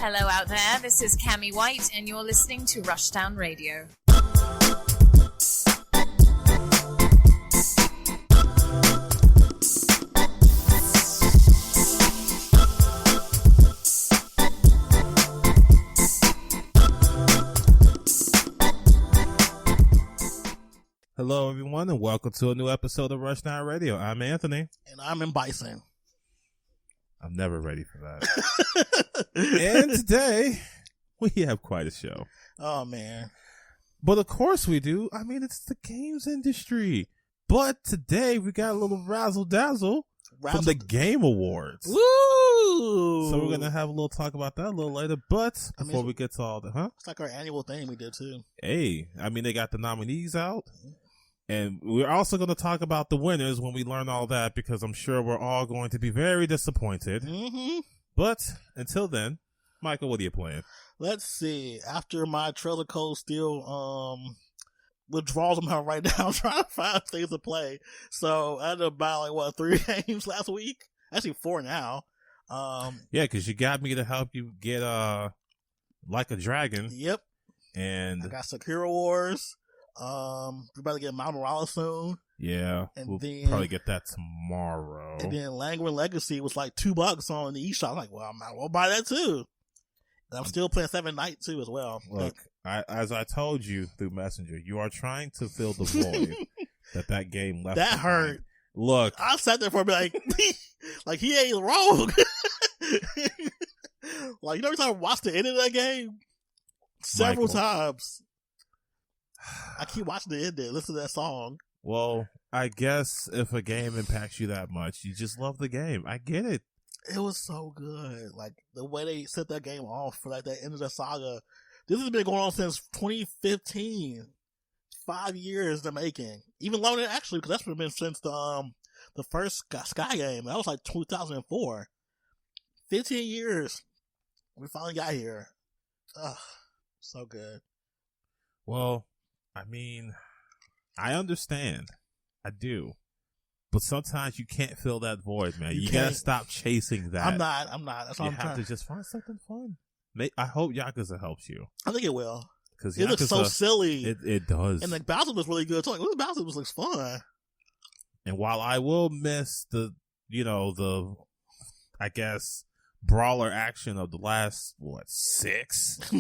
Hello out there, this is Cammie White and you're listening to Rushdown Radio. Hello, everyone, and welcome to a new episode of Rushdown Radio. I'm Anthony. And I'm in Bison. I'm never ready for that. And today, we have quite a show. Oh, man. But of course we do. I mean, it's the games industry. But today, we got a little razzle-dazzle from the Game Awards. Woo! So we're going to have a little talk about that a little later. But before we get to all the, It's like our annual thing we did, too. Hey, I mean, they got the nominees out. And we're also going to talk about the winners when we learn all that, because I'm sure we're all going to be very disappointed. Mm-hmm. But until then, Michael, what are you playing? Let's see. After my Trailer Cold Steel withdrawals, I'm right now trying to find things to play. So I had to buy 3 games last week? Actually 4 now. Yeah, because you got me to help you get Like a Dragon. Yep. And I got Sakura Wars. We're about to get Miles Morales soon. Yeah, and we'll then probably get that tomorrow. And then Languid Legacy was like $2 on the eShop. I'm like, well, I might as well buy that too. And I'm still playing Seven Night too as well. Look, as I told you through Messenger, you are trying to fill the void that game left. That hurt. Look, I sat there for a bit like he ain't wrong. Like, you know, every time I watched the end of that game several times. I keep watching the ending, listen to that song. Well, I guess if a game impacts you that much, you just love the game. I get it. It was so good. Like, the way they set that game off for that end of the saga. This has been going on since 2015. 5 years in the making. Even longer, actually, because that's been since the first Sky game. That was like 2004. 15 years. We finally got here. Ugh, so good. Well, I mean, I understand. I do. But sometimes you can't fill that void, man. You gotta stop chasing that. I'm not. That's all I'm trying. You have to just find something fun. I hope Yakuza helps you. I think it will. Because it looks so silly. It does. And the Bowser was really good too. Like, look, Bowser looks fun. And while I will miss the I guess, brawler action of the last, 6?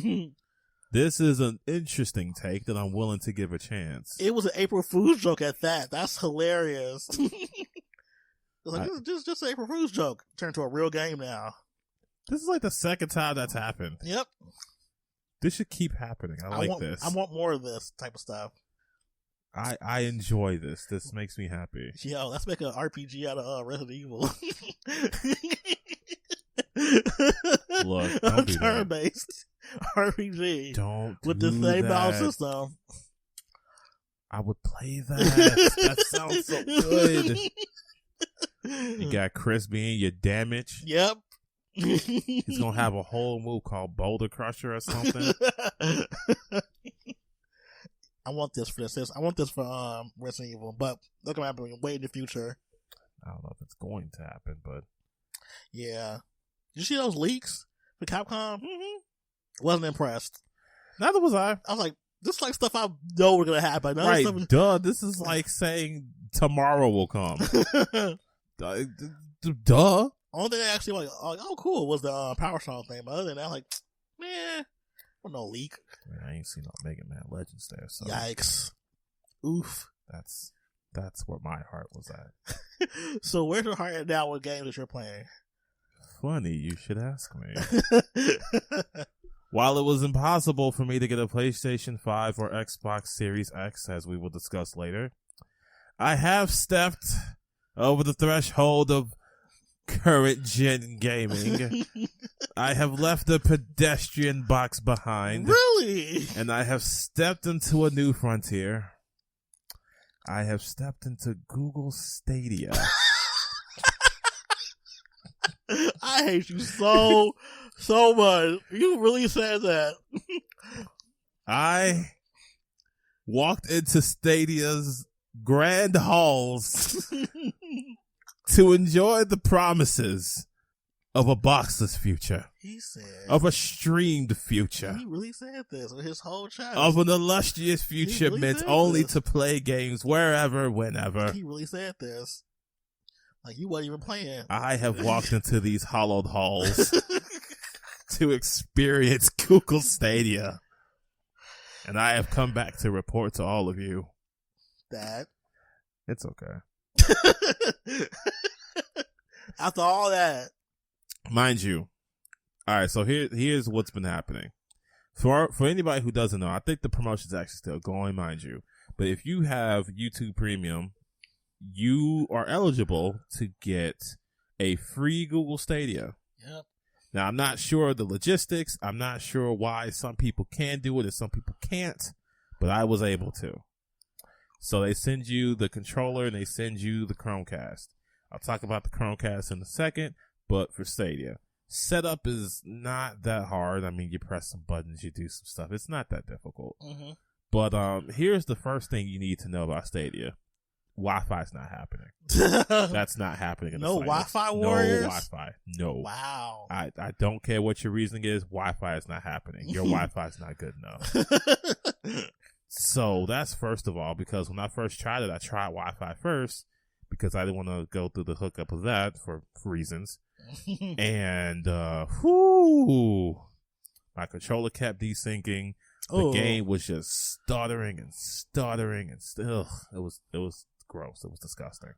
This is an interesting take that I'm willing to give a chance. It was an April Fool's joke at that. That's hilarious. Like, this is just an April Fool's joke. Turned to a real game now. This is like the second time that's happened. Yep. This should keep happening. I like this. I want more of this type of stuff. I enjoy this. This makes me happy. Yo, let's make an RPG out of Resident Evil. Look, don't do turn-based RPG. Don't with the same battle system. I would play that. That sounds so good. You got Chris being your damage. Yep. He's gonna have a whole move called Boulder Crusher or something. I want this for this. I want this for Resident Evil, but look what happening way in the future. I don't know if it's going to happen, but yeah. Did you see those leaks for Capcom? Mm-hmm. Wasn't impressed. Neither was I. I was like, this is like stuff I know we're gonna happen. Right? Duh. This is like saying tomorrow will come. Duh. Only thing I actually like, oh cool, was the Power Song thing. But other than that, like, man, no leak. Man, I ain't seen no Mega Man Legends there. So yikes! Oof. That's where my heart was at. So where's your heart at now with games that you're playing? Funny, you should ask me. While it was impossible for me to get a PlayStation 5 or Xbox Series X, as we will discuss later, I have stepped over the threshold of current gen gaming. I have left the pedestrian box behind. Really? And I have stepped into a new frontier. I have stepped into Google Stadia. I hate you so much. You really said that. I walked into Stadia's grand halls to enjoy the promises of a boxless future. He said. Of a streamed future. He really said this with his whole chest. Of an illustrious future really meant said only this. to play games wherever, whenever. He really said this. Like, you wasn't even playing. I have walked into these hollowed halls to experience Google Stadia. And I have come back to report to all of you. That. It's okay. After all that. Mind you. Alright, so here's what's been happening. For anybody who doesn't know, I think the promotion's actually still going, mind you. But if you have YouTube Premium, you are eligible to get a free Google Stadia. Yep. Now, I'm not sure of the logistics. I'm not sure why some people can do it and some people can't, but I was able to. So they send you the controller and they send you the Chromecast. I'll talk about the Chromecast in a second, but for Stadia, setup is not that hard. I mean, you press some buttons, you do some stuff. It's not that difficult. Mm-hmm. But here's the first thing you need to know about Stadia. Wi-Fi is not happening. That's not happening. In No the Wi-Fi warriors? No Wi-Fi. No. Wow. I don't care what your reasoning is. Wi-Fi is not happening. Your Wi-Fi is not good enough. So that's first of all, because when I first tried it, I tried Wi-Fi first because I didn't want to go through the hookup of that for reasons. And, my controller kept desyncing. The game was just stuttering and still, it was gross. It was disgusting.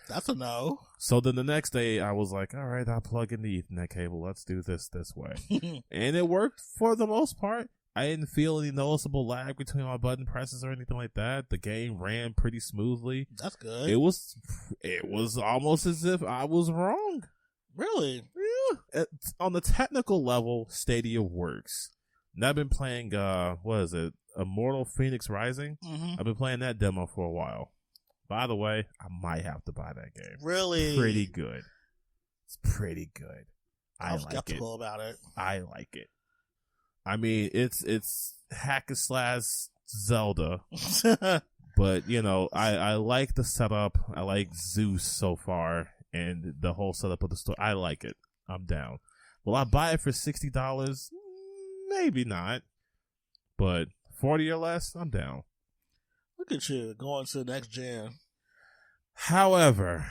That's a no. So then the next day I was like, all right, I'll plug in the Ethernet cable. Let's do this way. And it worked for the most part. I didn't feel any noticeable lag between my button presses or anything like that. The game ran pretty smoothly. That's good. It was almost as if I was wrong. Really? Yeah. On the technical level, Stadia works. And I've been playing, what is it? Immortal Phoenix Rising? Mm-hmm. I've been playing that demo for a while. By the way, I might have to buy that game. Really? Pretty good. It's pretty good. I was like skeptical it. about it. I like it. I mean, it's hack and slash Zelda. But, you know, I like the setup. I like Zeus so far. And the whole setup of the story. I like it. I'm down. Will I buy it for $60? Maybe not, but 40 or less, I'm down. Look at you going to the next gen. However,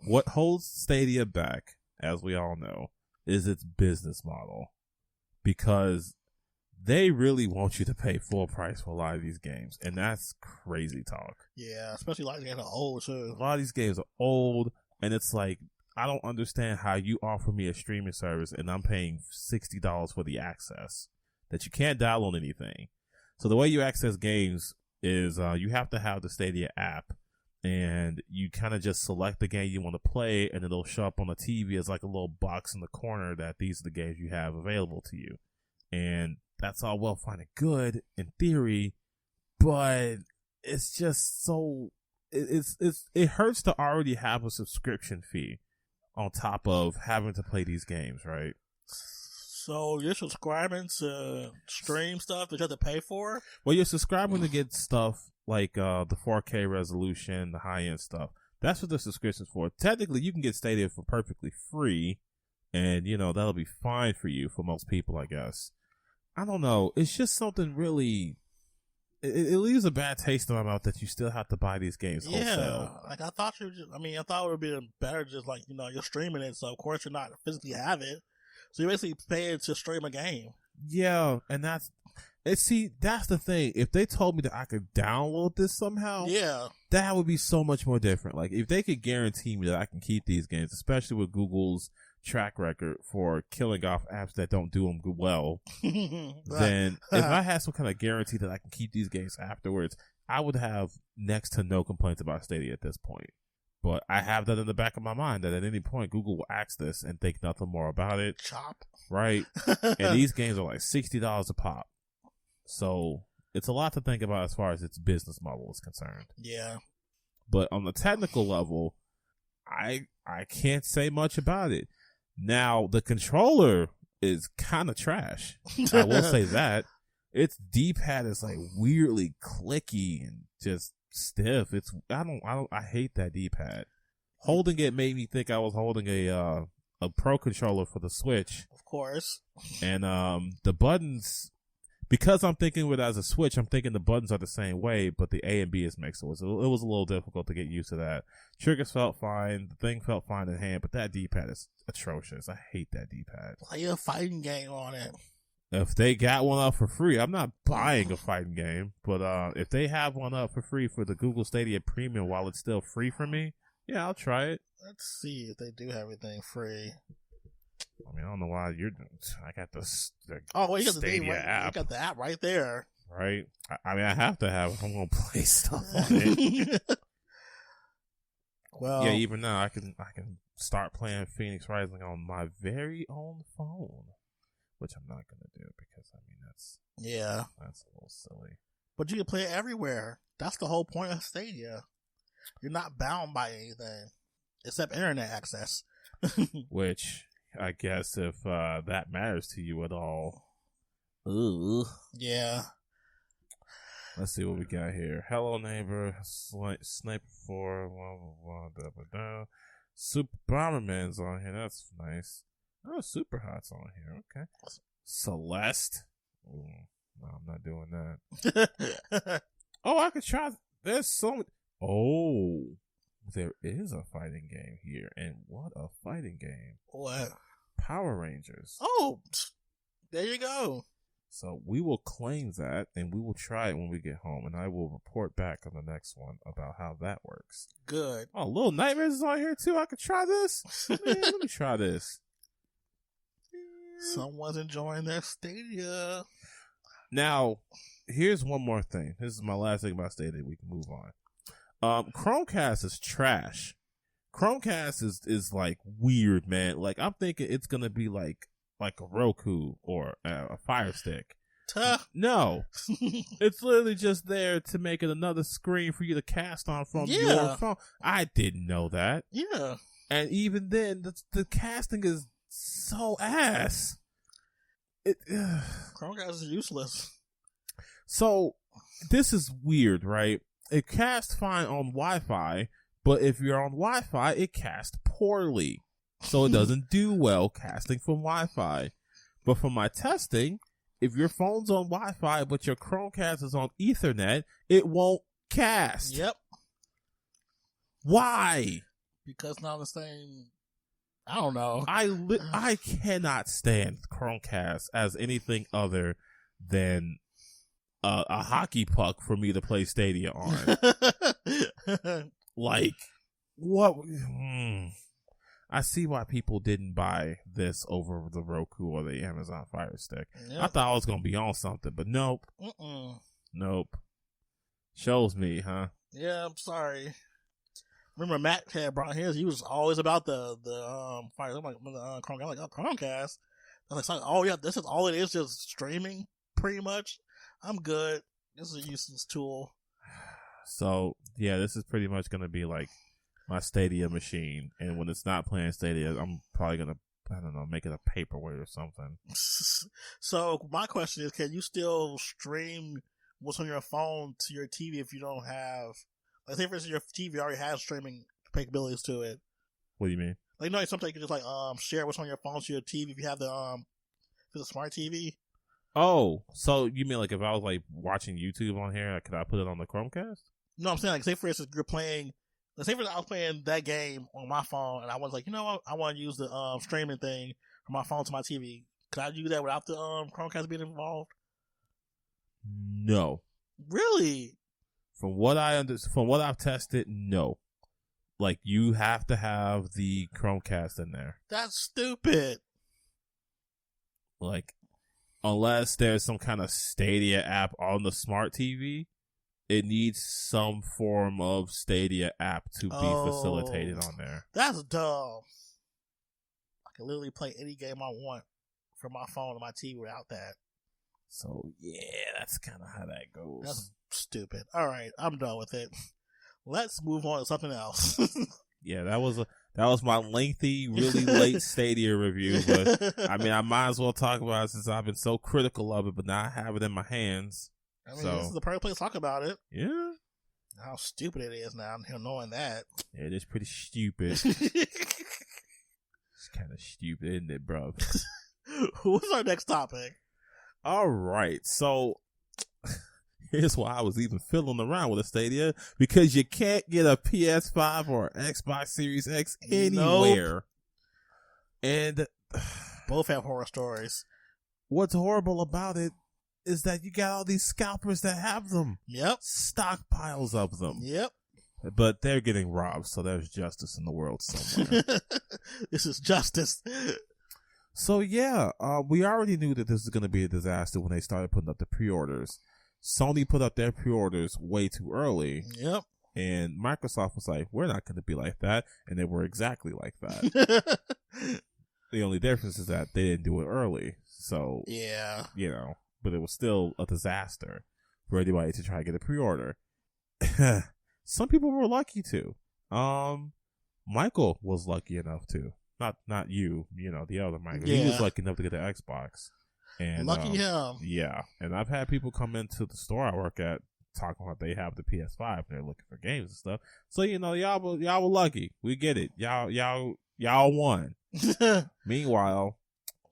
what holds Stadia back, as we all know, is its business model. Because they really want you to pay full price for a lot of these games, and that's crazy talk. Yeah, especially like they're old too. A lot of these games are old, and it's like, I don't understand how you offer me a streaming service and I'm paying $60 for the access that you can't download anything. So the way you access games is you have to have the Stadia app, and you kind of just select the game you want to play, and it'll show up on the TV as like a little box in the corner that these are the games you have available to you. And that's all well, fine and good in theory, but it's just so it hurts to already have a subscription fee on top of having to play these games, right? So you're subscribing to stream stuff that you have to pay for? Well, you're subscribing to get stuff like the 4K resolution, the high-end stuff. That's what the subscription's for. Technically, you can get Stadia for perfectly free, and, you know, that'll be fine for you for most people, I guess. I don't know. It's just something really... It leaves a bad taste in my mouth that you still have to buy these games wholesale. Yeah, like I thought I thought it would be better just like, you know, you're streaming it, so of course you're not physically have it. So you're basically paying to stream a game. Yeah, and that's the thing. If they told me that I could download this somehow, yeah, that would be so much more different. Like, if they could guarantee me that I can keep these games, especially with Google's track record for killing off apps that don't do them well, right. Then if I had some kind of guarantee that I can keep these games afterwards, I would have next to no complaints about Stadia at this point. But I have that in the back of my mind that at any point Google will ask this and think nothing more about it. Chop. Right? And these games are like $60 a pop. So it's a lot to think about as far as its business model is concerned. Yeah. But on the technical level, I can't say much about it. Now, the controller is kind of trash. I will say that. Its D-pad is like weirdly clicky and just stiff. I hate that D-pad. Holding it made me think I was holding a a Pro controller for the Switch. Of course. And the buttons, because I'm thinking of it as a Switch, I'm thinking the buttons are the same way, but the A and B is mixed. So it was a little difficult to get used to that. Triggers felt fine. The thing felt fine in hand, but that D-pad is atrocious. I hate that D-pad. Play a fighting game on it. If they got one up for free, I'm not buying a fighting game, but if they have one up for free for the Google Stadia Premium while it's still free for me, yeah, I'll try it. Let's see if they do have everything free. I mean, I don't know why I got the oh, well, you got the Stadia right, app. You got the app right there. Right? I mean, I have to have it if I'm going to play stuff on it. Well, yeah, even now, I can start playing Phoenix Rising on my very own phone, which I'm not going to do because, I mean, that's a little silly. But you can play it everywhere. That's the whole point of Stadia. You're not bound by anything except internet access. Which, I guess, if that matters to you at all. Ooh. Yeah. Let's see what we got here. Hello Neighbor, Sniper 4, blah, blah, blah, blah. Super Bomberman's on here. That's nice. Oh, Super Hot's on here. Okay. Celeste. Ooh, no, I'm not doing that. Oh, I could try. There's so many. Oh, there is a fighting game here. And what a fighting game. What? Power Rangers. Oh, there you go. So we will claim that, and we will try it when we get home, and I will report back on the next one about how that works. Good. Oh, Little Nightmares is on here too. I could try this. Man, let me try this. Someone's enjoying their Stadia. Now, here's one more thing. This is my last thing about Stadia. We can move on. Chromecast is trash. Chromecast is like weird, man. Like I'm thinking it's gonna be like a Roku or a Fire Stick. No, it's literally just there to make it another screen for you to cast on from your phone. I didn't know that. Yeah, and even then, the casting is so ass. Chromecast is useless. So this is weird, right? It casts fine on Wi-Fi, but if you're on Wi-Fi, it casts poorly. So it doesn't do well casting from Wi-Fi. But for my testing, if your phone's on Wi-Fi but your Chromecast is on Ethernet, it won't cast. Yep. Why? Because not the same. I don't know. I cannot stand Chromecast as anything other than a hockey puck for me to play Stadia on. Like, what? I see why people didn't buy this over the Roku or the Amazon Fire Stick. Yep. I thought I was going to be on something, but nope. Nope. Shows me, huh? Yeah, I'm sorry. Remember Matt had brought his, he was always about the Fire. I'm like, Chromecast. I'm like, oh, Chromecast. I'm like, oh yeah, this is all it is, just streaming, pretty much. I'm good. This is a useless tool. So, yeah, this is pretty much going to be like my Stadia machine. And when it's not playing Stadia, I'm probably going to, I don't know, make it a paperweight or something. So, my question is, can you still stream what's on your phone to your TV if you don't have, like, say for instance, your TV already has streaming capabilities to it? What do you mean? Like, no, sometimes you can just, like, share what's on your phone to your TV if you have if it's a smart TV. Oh, so you mean like if I was like watching YouTube on here, could I put it on the Chromecast? No, I'm saying like say for instance you're playing. Let's say for instance I was playing that game on my phone and I was like, you know what, I want to use the streaming thing from my phone to my TV. Could I do that without the Chromecast being involved? No. Really? From what I've tested, no. Like you have to have the Chromecast in there. That's stupid. Like. Unless there's some kind of Stadia app on the smart TV, it needs some form of Stadia app to be facilitated on there. That's dumb. I can literally play any game I want from my phone or my TV without that. So, yeah, that's kind of how that goes. That's stupid. All right, I'm done with it. Let's move on to something else. Yeah, that was my lengthy, really late Stadia review, but I mean, I might as well talk about it since I've been so critical of it, but now I have it in my hands. I mean, this is the perfect place to talk about it. Yeah. How stupid it is now, knowing that. Yeah, it is pretty stupid. It's kind of stupid, isn't it, bro? What's our next topic? All right, so here's why I was even fiddling around with a Stadia, because you can't get a PS5 or Xbox Series X anywhere. Nope. And both have horror stories. What's horrible about it is that you got all these scalpers that have them. Yep. Stockpiles of them. Yep. But they're getting robbed, so there's justice in the world somewhere. This is justice. So yeah, we already knew that this was going to be a disaster when they started putting up the pre-orders. Sony put up their pre-orders way too early. Yep. And Microsoft was like, we're not going to be like that. And they were exactly like that. The only difference is that they didn't do it early. So, yeah, you know, but it was still a disaster for anybody to try to get a pre-order. Some people were lucky to. Michael was lucky enough to. Not you, you know, the other Michael. Yeah. He was lucky enough to get an Xbox. And lucky him. Yeah. And I've had people come into the store I work at talking about they have the PS5 and they're looking for games and stuff. So, you know, y'all were lucky. We get it. Y'all won. Meanwhile,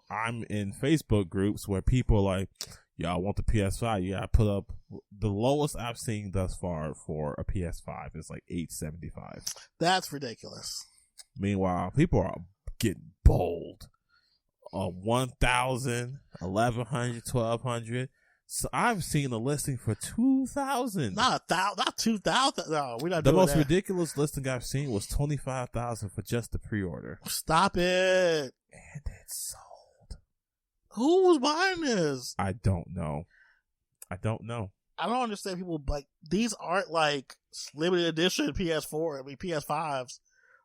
I'm in Facebook groups where people are like, y'all want the PS5? You gotta put up the lowest I've seen thus far for a PS5 is like $875. That's ridiculous. Meanwhile, people are getting bold. 1,000, 1,100, 1,200. So I've seen a listing for 2,000. Not 1,000, not 2,000. No, we're not The doing most that. ridiculous listing I've seen was 25,000 for just the pre-order. Stop it. And it's sold. Who was buying this? I don't know. I don't understand people like these aren't like limited edition PS5s,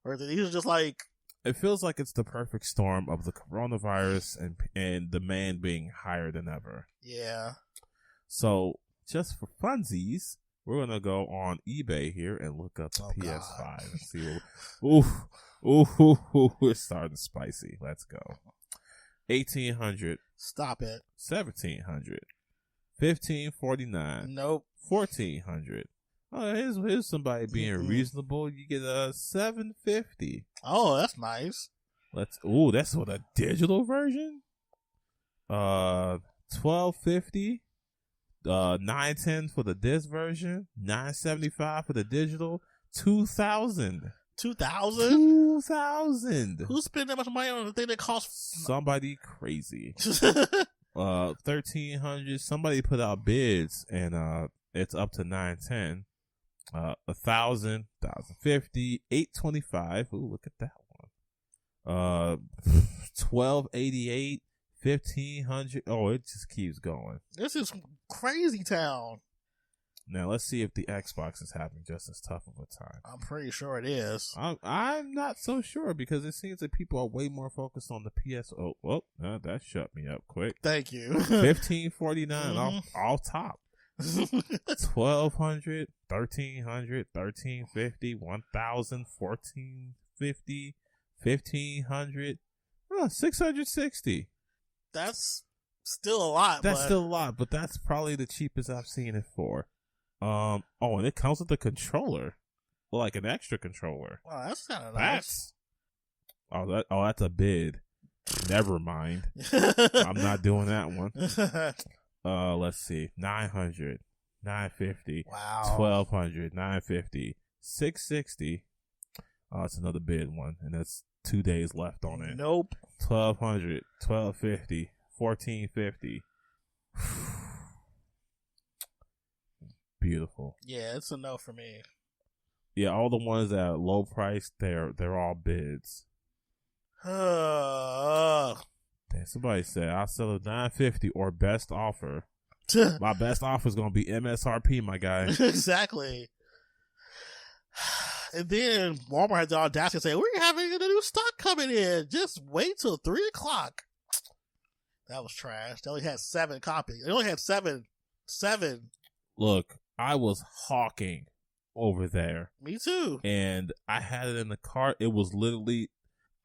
or these are just like. It feels like it's the perfect storm of the coronavirus and demand being higher than ever. Yeah. So just for funsies, we're gonna go on eBay here and look up the PS5 God. and see what. Ooh, we're starting spicy. Let's go. 1,800. Stop it. 1,700. 1,549. Nope. 1,400. Oh, here's somebody being reasonable. You get a 750. Oh, that's nice. That's what a digital version. 1,250. 910 for the disc version. 975 for the digital. 2,000. 2,000? 2,000. Who spent that much money on a thing that costs Somebody crazy. 1,300. Somebody put out bids and it's up to 910. 1,000, 1,050, 825. Ooh, look at that one. 1,288, 1,500. Oh, it just keeps going. This is crazy town. Now let's see if the Xbox is having just as tough of a time. I'm pretty sure it is. I'm not so sure because it seems that people are way more focused on the PS. Oh, well, that shut me up quick. Thank you. 1,549 off top. 1,200, 1,300, 1,350, 1,000, 1,450, 1,500, 660. That's still a lot. That's still a lot, but that's probably the cheapest I've seen it for. And it comes with a controller, like an extra controller. Wow, that's kind of nice. That's a bid. Never mind. I'm not doing that one. Let's see. 900, 950, wow. 1,200, 950, 660. It's another bid one, and that's 2 days left on it. Nope. 1,200, 1,250, 1,450. Beautiful. Yeah, it's a no for me. Yeah, all the ones that are low price, they're all bids. Damn, somebody said I'll sell a 950 or best offer. My best offer is gonna be MSRP, my guy. Exactly. And then Walmart had the audacity to say, "We're having a new stock coming in. Just wait till 3:00." That was trash. They only had 7 copies. They only had seven. Look, I was hawking over there. Me too. And I had it in the cart. It was literally,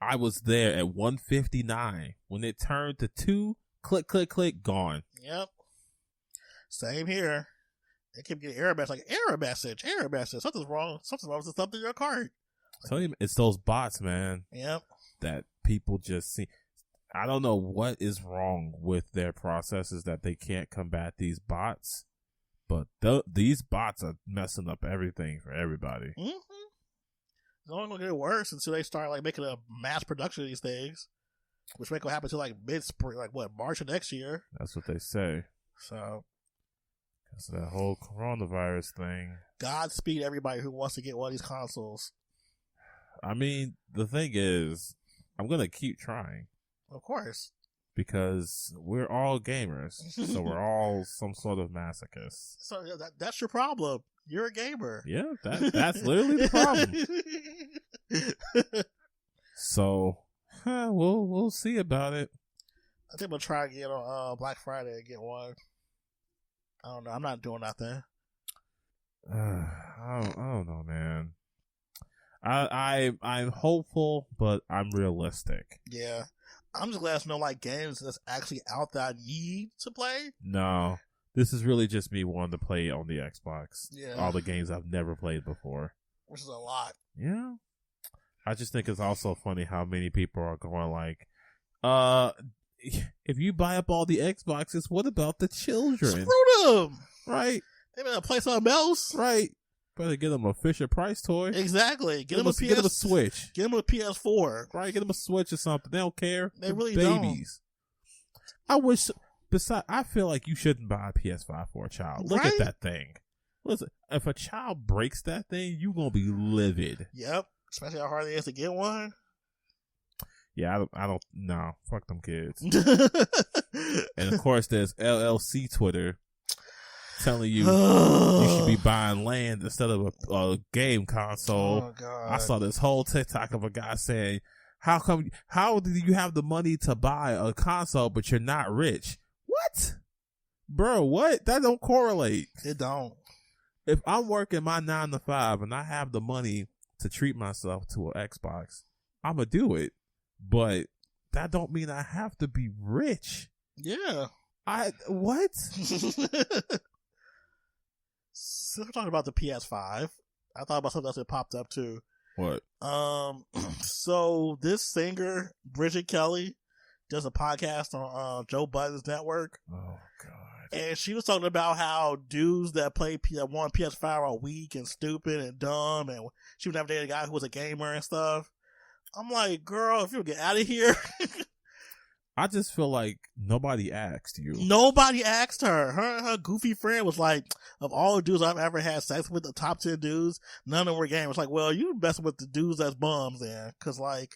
I was there at 159. When it turned to 2, click, gone. Yep. Same here. They keep getting error message, error message. Something's wrong with something in your cart. Tell you, it's those bots, man. Yep. That people just see. I don't know what is wrong with their processes that they can't combat these bots, but these bots are messing up everything for everybody. Mm-hmm. It's only gonna get worse until they start like making a mass production of these things, which may go happen to like mid-spring, like what, March of next year. That's what they say. So, because of that whole coronavirus thing. Godspeed everybody who wants to get one of these consoles. I mean, the thing is, I'm gonna keep trying. Of course. Because we're all gamers, so we're all some sort of masochists. So that's your problem. You're a gamer. Yeah, that's literally the problem. So, we'll see about it. I think I'm gonna try to get on Black Friday and get one. I don't know. I'm not doing nothing. I don't know, man. I'm hopeful, but I'm realistic. Yeah. I'm just glad to know like games that's actually out that I need to play. No, this is really just me wanting to play on the Xbox. Yeah. All the games I've never played before. Which is a lot. Yeah. I just think it's also funny how many people are going like, if you buy up all the Xboxes, what about the children? Screw them! Right? They better play something else. Right. Better get them a Fisher Price toy. Exactly. Get them a Switch. Get them a PS4. Right. Get them a Switch or something. They don't care. They really babies. Don't. I wish. I feel like you shouldn't buy a PS5 for a child. Look at that thing. Listen, if a child breaks that thing, you gonna be livid. Yep. Especially how hard it is to get one. Yeah, I don't. No, fuck them kids. And of course, there's LLC Twitter telling you you should be buying land instead of a game console. Oh, God. I saw this whole TikTok of a guy saying, how do you have the money to buy a console but you're not rich? What? Bro, what? That don't correlate. It don't. If I'm working my 9 to 5 and I have the money to treat myself to an Xbox, I'm going to do it. But that don't mean I have to be rich. Yeah. What? So we're talking about the PS5. I thought about something else that popped up too. What? So this singer, Bridget Kelly, does a podcast on Joe Budden's network. Oh, God. And she was talking about how dudes that won PS5 are weak and stupid and dumb, and she would never date a guy who was a gamer and stuff. I'm like, girl, if you get out of here. I just feel like nobody asked you. Nobody asked her. Her goofy friend was like, of all the dudes I've ever had sex with, the top 10 dudes, none of them were gamers. Like, well, you messing with the dudes that's bums then. Cause like,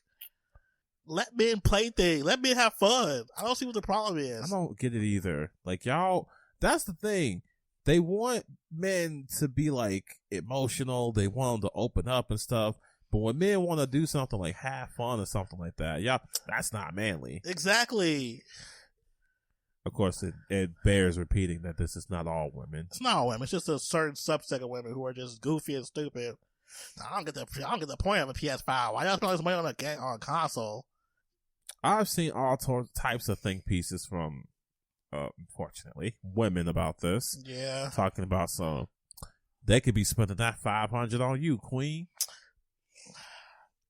let men play things. Let men have fun. I don't see what the problem is. I don't get it either. Like, y'all, that's the thing. They want men to be like emotional. They want them to open up and stuff. But when men want to do something like have fun or something like that, y'all, that's not manly. Exactly. Of course, it bears repeating that this is not all women. It's not all women. It's just a certain subset of women who are just goofy and stupid. I don't get the point of a PS5. Why y'all spend all this money on a console? I've seen all types of think pieces from, unfortunately, women about this. Yeah. Talking about they could be spending that $500 on you, queen.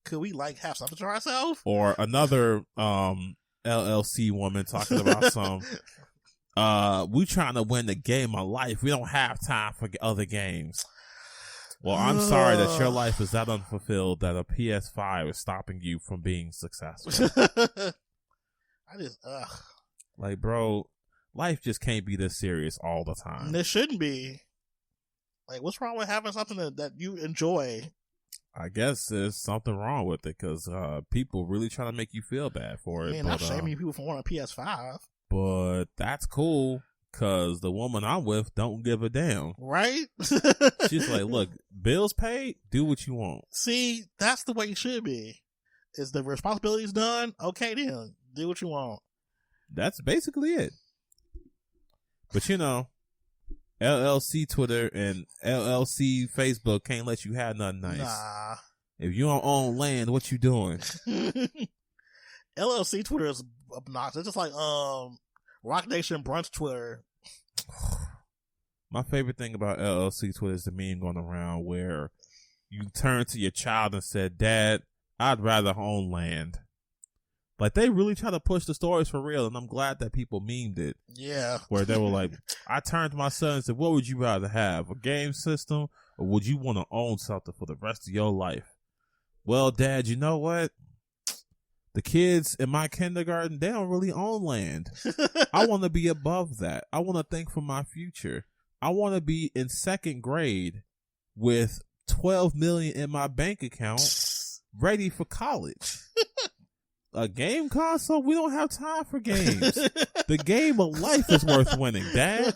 Could we have something to ourselves? Or another LLC woman talking about we trying to win the game of life. We don't have time for other games. Well, I'm sorry that your life is that unfulfilled that a PS5 is stopping you from being successful. Like, bro, life just can't be this serious all the time. It shouldn't be. Like, what's wrong with having something that you enjoy? I guess there's something wrong with it because people really trying to make you feel bad for it. Man, not shaming people for wanting a PS5. But that's cool because the woman I'm with don't give a damn. Right? She's like, look, bills paid, do what you want. See, that's the way it should be. Is the responsibilities done? Okay, then. Do what you want. That's basically it. But LLC Twitter and LLC Facebook can't let you have nothing nice. Nah. If you don't own land, what you doing? LLC Twitter is obnoxious. It's just like Rock Nation Brunch Twitter. My favorite thing about LLC Twitter is the meme going around where you turn to your child and said, Dad, I'd rather own land. Like, they really try to push the stories for real, and I'm glad that people memed it. Yeah. Where they were like, I turned to my son and said, what would you rather have, a game system, or would you want to own something for the rest of your life? Well, Dad, you know what? The kids in my kindergarten, they don't really own land. I want to be above that. I want to think for my future. I want to be in second grade with $12 million in my bank account, ready for college. A game console? We don't have time for games. The game of life is worth winning, Dad.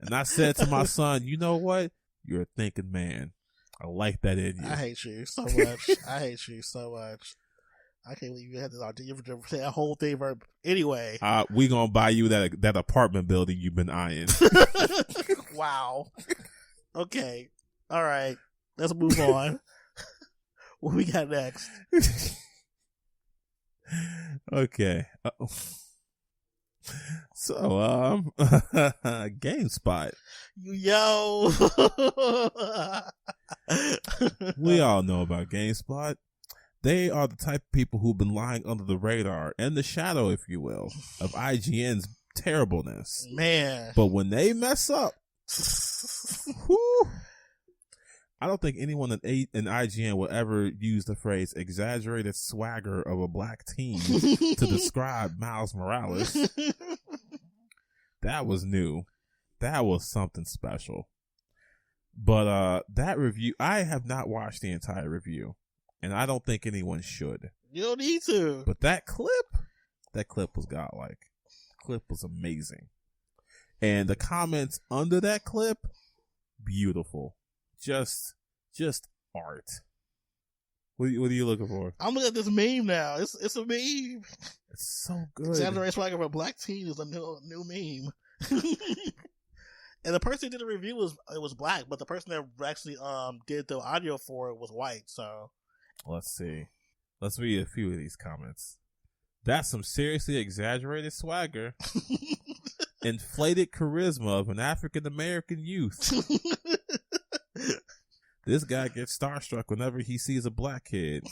And I said to my son, you know what? You're a thinking man. I like that in you. I hate you so much. I hate you so much. I can't believe you had to say that whole thing. Anyway. We gonna buy you that apartment building you've been eyeing. Wow. Okay. All right. Let's move on. What we got next? Okay. So, GameSpot. Yo. We all know about GameSpot. They are the type of people who've been lying under the radar and the shadow, if you will, of IGN's terribleness. Man. But when they mess up, whew, I don't think anyone in IGN will ever use the phrase exaggerated swagger of a black teen to describe Miles Morales. That was new. That was something special. But that review, I have not watched the entire review, and I don't think anyone should. You don't need to. But that clip was godlike. The clip was amazing. And the comments under that clip, beautiful. Just art. What are you looking for? I'm looking at this meme now. It's a meme. It's so good. Exaggerated swagger of a black teen is a new meme. And the person who did the review was black, but the person that actually did the audio for it was white. So let's see. Let's read a few of these comments. That's some seriously exaggerated swagger. Inflated charisma of an African American youth. This guy gets starstruck whenever he sees a black kid.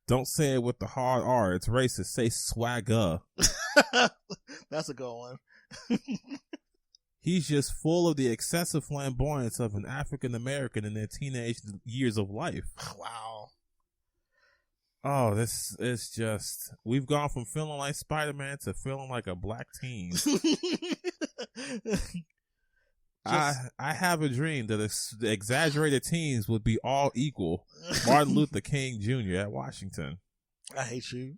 Don't say it with the hard R. It's racist. Say swagger. That's a good one. He's just full of the excessive flamboyance of an African American in their teenage years of life. Wow. Oh, this is just... We've gone from feeling like Spider-Man to feeling like a black teen. I have a dream that the exaggerated teens would be all equal. Martin Luther King Jr. at Washington. I hate you.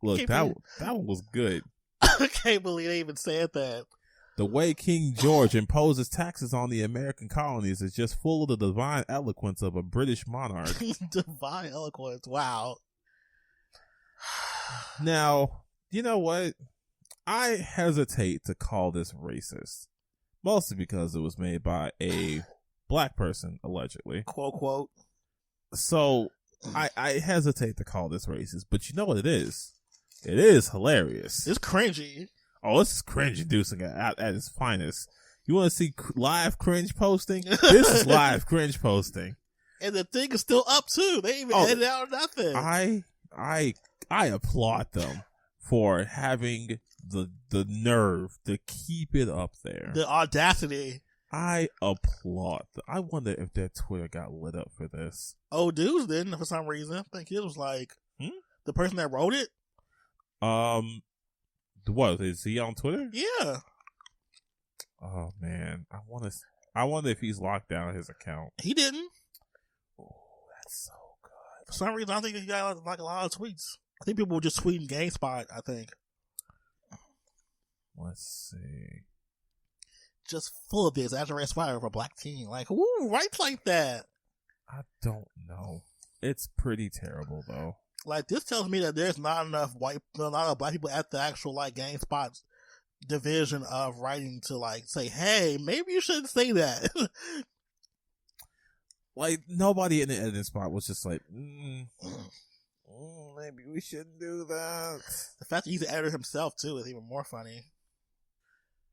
Look, that one was good. I can't believe they even said that. The way King George imposes taxes on the American colonies is just full of the divine eloquence of a British monarch. Divine eloquence. Wow. Now, you know what? I hesitate to call this racist. Mostly because it was made by a black person, allegedly. Quote, quote. So, I hesitate to call this racist, but you know what it is? It is hilarious. It's cringy. Oh, this is cringe-inducing at its finest. You want to see live cringe posting? This is live cringe posting. And the thing is still up, too. They ain't even edited out nothing. I applaud them for having the nerve to keep it up there. The audacity. I applaud them. I wonder if their Twitter got lit up for this. Oh, dudes didn't for some reason. I think it was like the person that wrote it. What is he on Twitter? Yeah. Oh man, I wonder if he's locked down his account. He didn't. Oh, that's so good. For some reason, I think he got like a lot of tweets. I think people were just tweeting GameSpot. I think. Let's see. Just full of this exaggerated swagger of a black teen. Like, who writes like that? I don't know. It's pretty terrible though. Like, this tells me that there's not enough black people at the actual like GameSpot division of writing to like say, hey, maybe you shouldn't say that. Like, nobody in the editing spot was just like, maybe we shouldn't do that. The fact that he's the editor himself too is even more funny.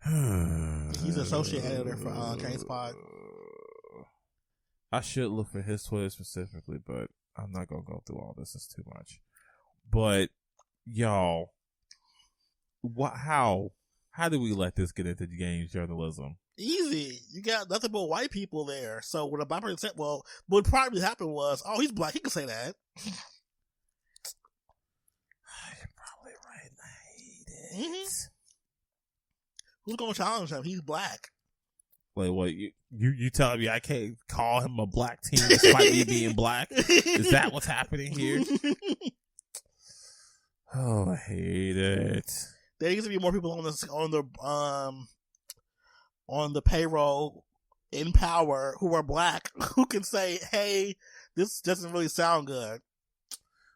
He's an associate editor for GameSpot. I should look for his Twitter specifically, but I'm not gonna go through all this. It's too much. But y'all, how do we let this get into games journalism? Easy. You got nothing but white people there. So when a black person said, well, what probably happened was, oh, he's black. He can say that. You're probably right. I hate it. Mm-hmm. Who's going to challenge him? He's black. Wait, what? You telling me I can't call him a black teen despite me being black? Is that what's happening here? Oh, I hate it. There needs to be more people on the payroll in power who are black who can say, "Hey, this doesn't really sound good."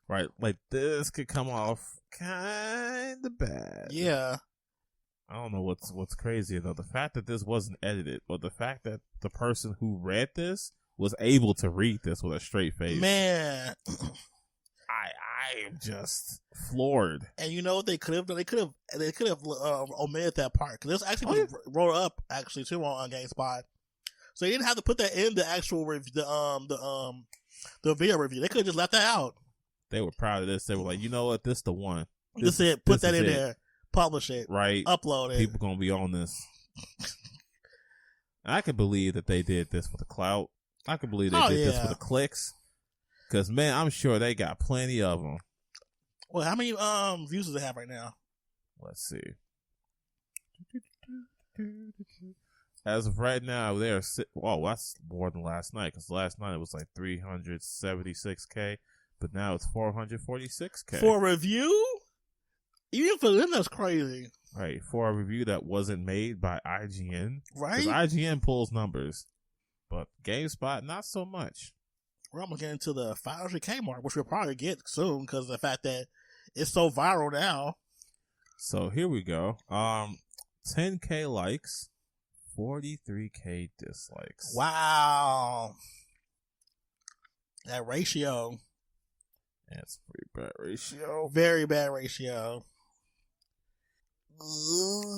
Right, like this could come off kind of bad. Yeah. I don't know what's crazy though. The fact that this wasn't edited, or the fact that the person who read this was able to read this with a straight face. Man, I am just floored. and you know what they could have done? They could have omitted that part because this actually was wrote up actually too on GameSpot, so they didn't have to put that in the actual the video review. They could have just left that out. They were proud of this. They were like, you know what? This the one. This is it. Put that in there. Publish it. Right. Upload it. People gonna be on this. I can believe that they did this for the clout. I can believe they did this for the clicks. Because, man, I'm sure they got plenty of them. Well, how many views does it have right now? Let's see. As of right now, they're that's more than last night. Because last night it was like 376K. But now it's 446K. For a review? Even for them, that's crazy. Right. For a review that wasn't made by IGN. Right. Because IGN pulls numbers. But GameSpot, not so much. We're almost getting to the 500K mark, which we'll probably get soon because of the fact that it's so viral now. So here we go. 10K likes, 43K dislikes. Wow. That ratio. That's a pretty bad ratio. Very bad ratio.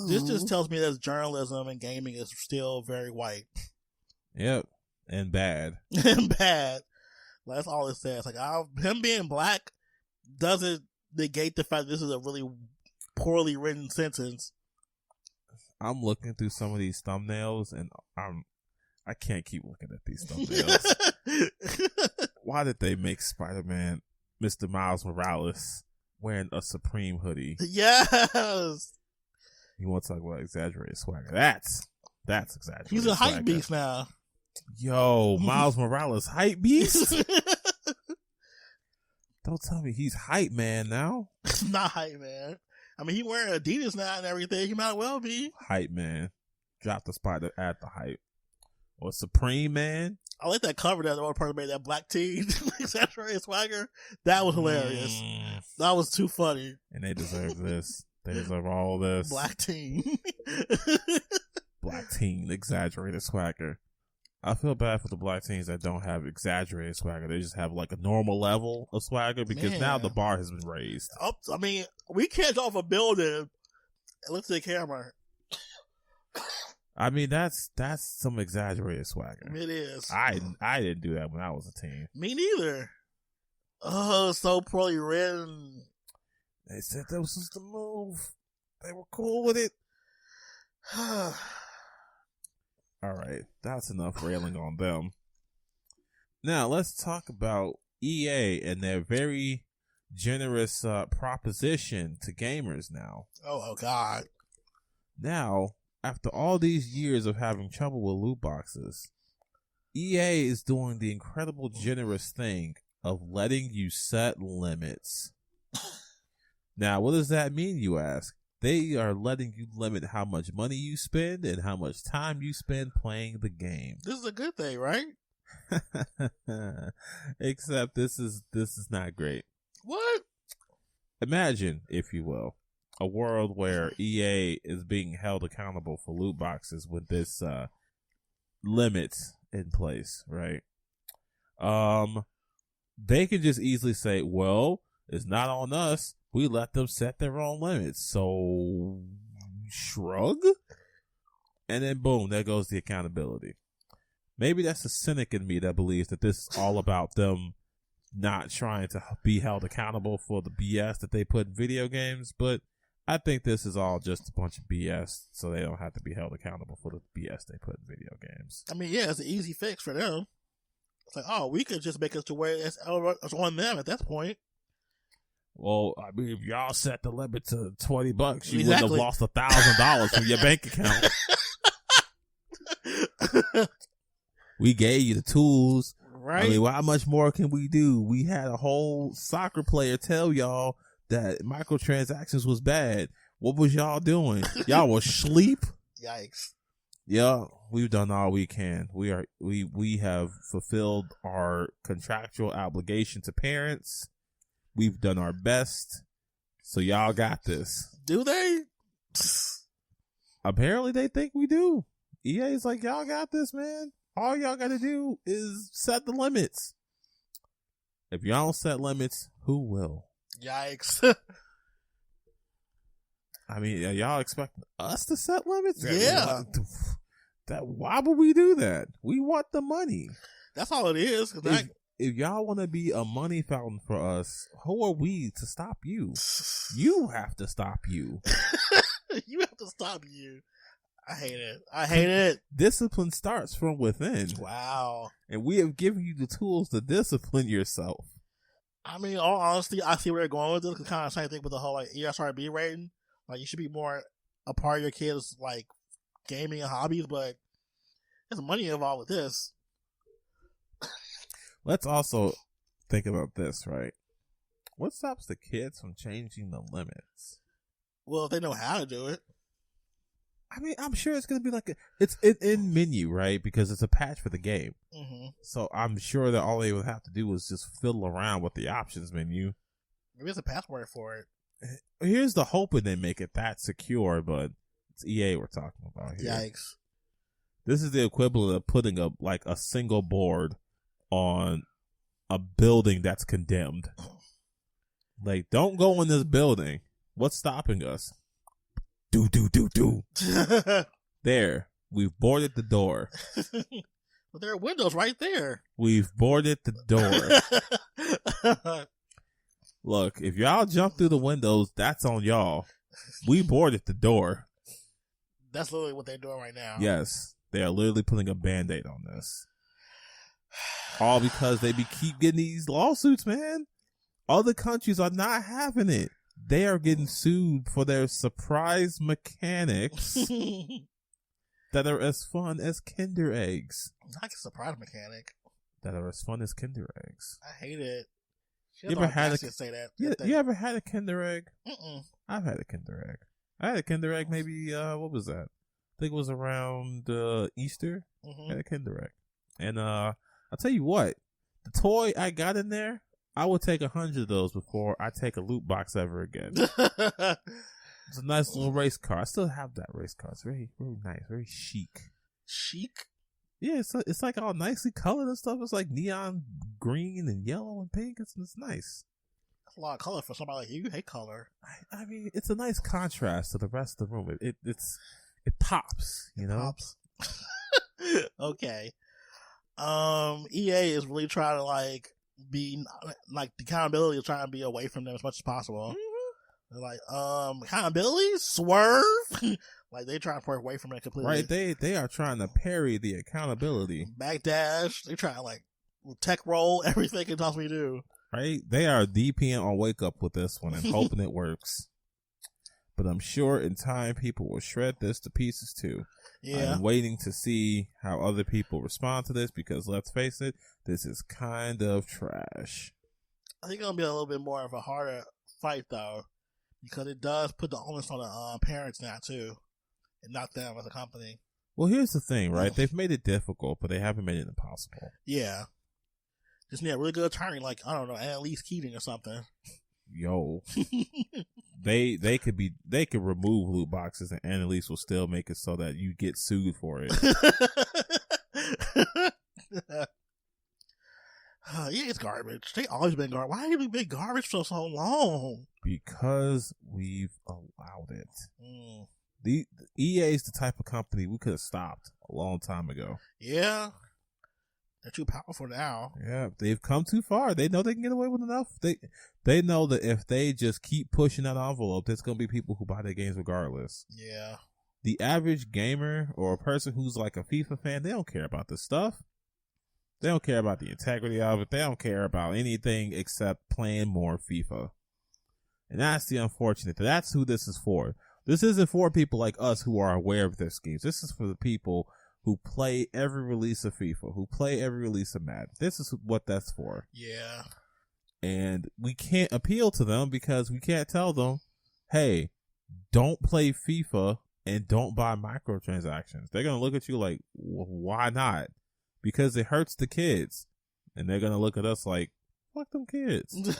This just tells me that journalism and gaming is still very white. Yep. And bad. And bad. That's all it says. Like, him being black doesn't negate the fact that this is a really poorly written sentence. I'm looking through some of these thumbnails, and I can't keep looking at these thumbnails. Why did they make Spider-Man Mr. Miles Morales wearing a Supreme hoodie? Yes. You want to talk about exaggerated swagger? That's exaggerated. He's a hype swagger. beast now. Yo, Miles Morales, hype beast? Don't tell me he's hype man now. Not hype man. I mean, he wearing Adidas now and everything. He might well be. Hype man. Drop the spot at the hype. Or Supreme man. I like that cover that the one person made, that black tee. Exaggerated swagger. That was hilarious. That was too funny. And they deserve this. They deserve all this. Black teen. Black teen, exaggerated swagger. I feel bad for the black teens that don't have exaggerated swagger. They just have like a normal level of swagger because now the bar has been raised. I mean, we can't off a building and look at the camera. I mean, that's some exaggerated swagger. It is. I didn't do that when I was a teen. Me neither. Oh, so poorly written. They said that was just the move. They were cool with it. All right, that's enough railing on them. Now, let's talk about EA and their very generous proposition to gamers now. Oh, God. Now, after all these years of having trouble with loot boxes, EA is doing the incredible generous thing of letting you set limits. Now, what does that mean, you ask? They are letting you limit how much money you spend and how much time you spend playing the game. This is a good thing, right? Except this is not great. What? Imagine, if you will, a world where EA is being held accountable for loot boxes with this limit in place, right? They could just easily say, well, it's not on us. We let them set their own limits. So, shrug? And then boom, there goes the accountability. Maybe that's the cynic in me that believes that this is all about them not trying to be held accountable for the BS that they put in video games, but I think this is all just a bunch of BS, so they don't have to be held accountable for the BS they put in video games. I mean, yeah, it's an easy fix for them. It's like, oh, we could just make it to where it's on them at that point. Well, I mean, if y'all set the limit to $20, you Exactly. wouldn't have lost $1,000 from your bank account. We gave you the tools. Right. I mean, how much more can we do? We had a whole soccer player tell y'all that microtransactions was bad. What was y'all doing? Y'all was asleep. Yikes. Yeah, we've done all we can. We have fulfilled our contractual obligation to parents. We've done our best. So y'all got this. Do they? Apparently they think we do. EA's like, y'all got this, man. All y'all got to do is set the limits. If y'all don't set limits, who will? Yikes. I mean, are y'all expecting us to set limits? Yeah. Why would we do that? We want the money. That's all it is. If y'all want to be a money fountain for us, who are we to stop you? You have to stop you. You have to stop you. I hate it. Discipline starts from within. Wow. And we have given you the tools to discipline yourself. I mean, all honesty, I see where they're going with this. It's kind of the same thing with the whole like ESRB rating. Like, you should be more a part of your kids' like gaming and hobbies, but there's money involved with this. Let's also think about this, right? What stops the kids from changing the limits? Well, if they know how to do it. I mean, I'm sure it's going to be like it's in menu, right? Because it's a patch for the game. Mm-hmm. So I'm sure that all they would have to do is just fiddle around with the options menu. Maybe there's a password for it. Here's the hoping they make it that secure, but it's EA we're talking about here. Yikes. This is the equivalent of putting a single board on a building that's condemned. Like, don't go in this building. What's stopping us? Do. There. We've boarded the door. But there are windows right there. We've boarded the door. Look, if y'all jump through the windows, that's on y'all. We boarded the door. That's literally what they're doing right now. Yes. They are literally putting a Band-Aid on this. All because they keep getting these lawsuits, man. Other countries are not having it. They are getting sued for their surprise mechanics that are as fun as Kinder eggs. Not a surprise mechanic. That are as fun as Kinder eggs. I hate it. You ever had a say that? You ever had a Kinder egg? Mm-mm. I've had a Kinder egg. I had a Kinder egg maybe, what was that? I think it was around Easter. Mm-hmm. I had a Kinder egg. And I'll tell you what, the toy I got in there, I would take 100 of those before I take a loot box ever again. It's a nice little race car. I still have that race car. It's very, very nice, very chic. Chic? Yeah, it's like all nicely colored and stuff. It's like neon green and yellow and pink. It's nice. That's a lot of color for somebody like you. You hate color. I mean, it's a nice contrast to the rest of the room. It pops, you know? Pops. Okay. EA is really trying to like be like the accountability is trying to be away from them as much as possible. Mm-hmm. They're like, accountability? Swerve? Like they trying to pull away from it completely. Right, they are trying to parry the accountability. Backdash. They trying to like tech roll everything they can possibly do. Right? They are DPing on Wake Up with this one and hoping it works. But I'm sure in time people will shred this to pieces too. Yeah. I'm waiting to see how other people respond to this because let's face it, this is kind of trash. I think it's gonna be a little bit more of a harder fight though, because it does put the onus on the parents now too, and not them as a company. Well, here's the thing, right? They've made it difficult, but they haven't made it impossible. Yeah. Just need a really good attorney, like I don't know, Annalise Keating or something. Yo, they could remove loot boxes and Annalise will still make it so that you get sued for it. Yeah, it's garbage. They always been garbage. Why have they been garbage for so long? Because we've allowed it. The EA is the type of company we could have stopped a long time ago. Yeah, They're too powerful now. Yeah, they've come too far. They know they can get away with enough. They know that if they just keep pushing that envelope, there's going to be people who buy their games regardless. Yeah. The average gamer or a person who's like a FIFA fan, they don't care about this stuff. They don't care about the integrity of it. They don't care about anything except playing more FIFA. And that's the unfortunate. That's who this is for. This isn't for people like us who are aware of their schemes. This is for the people who play every release of FIFA, who play every release of Madden. This is what that's for. Yeah. And we can't appeal to them because we can't tell them, hey, don't play FIFA and don't buy microtransactions. They're going to look at you like, why not? Because it hurts the kids. And they're going to look at us like, fuck them kids.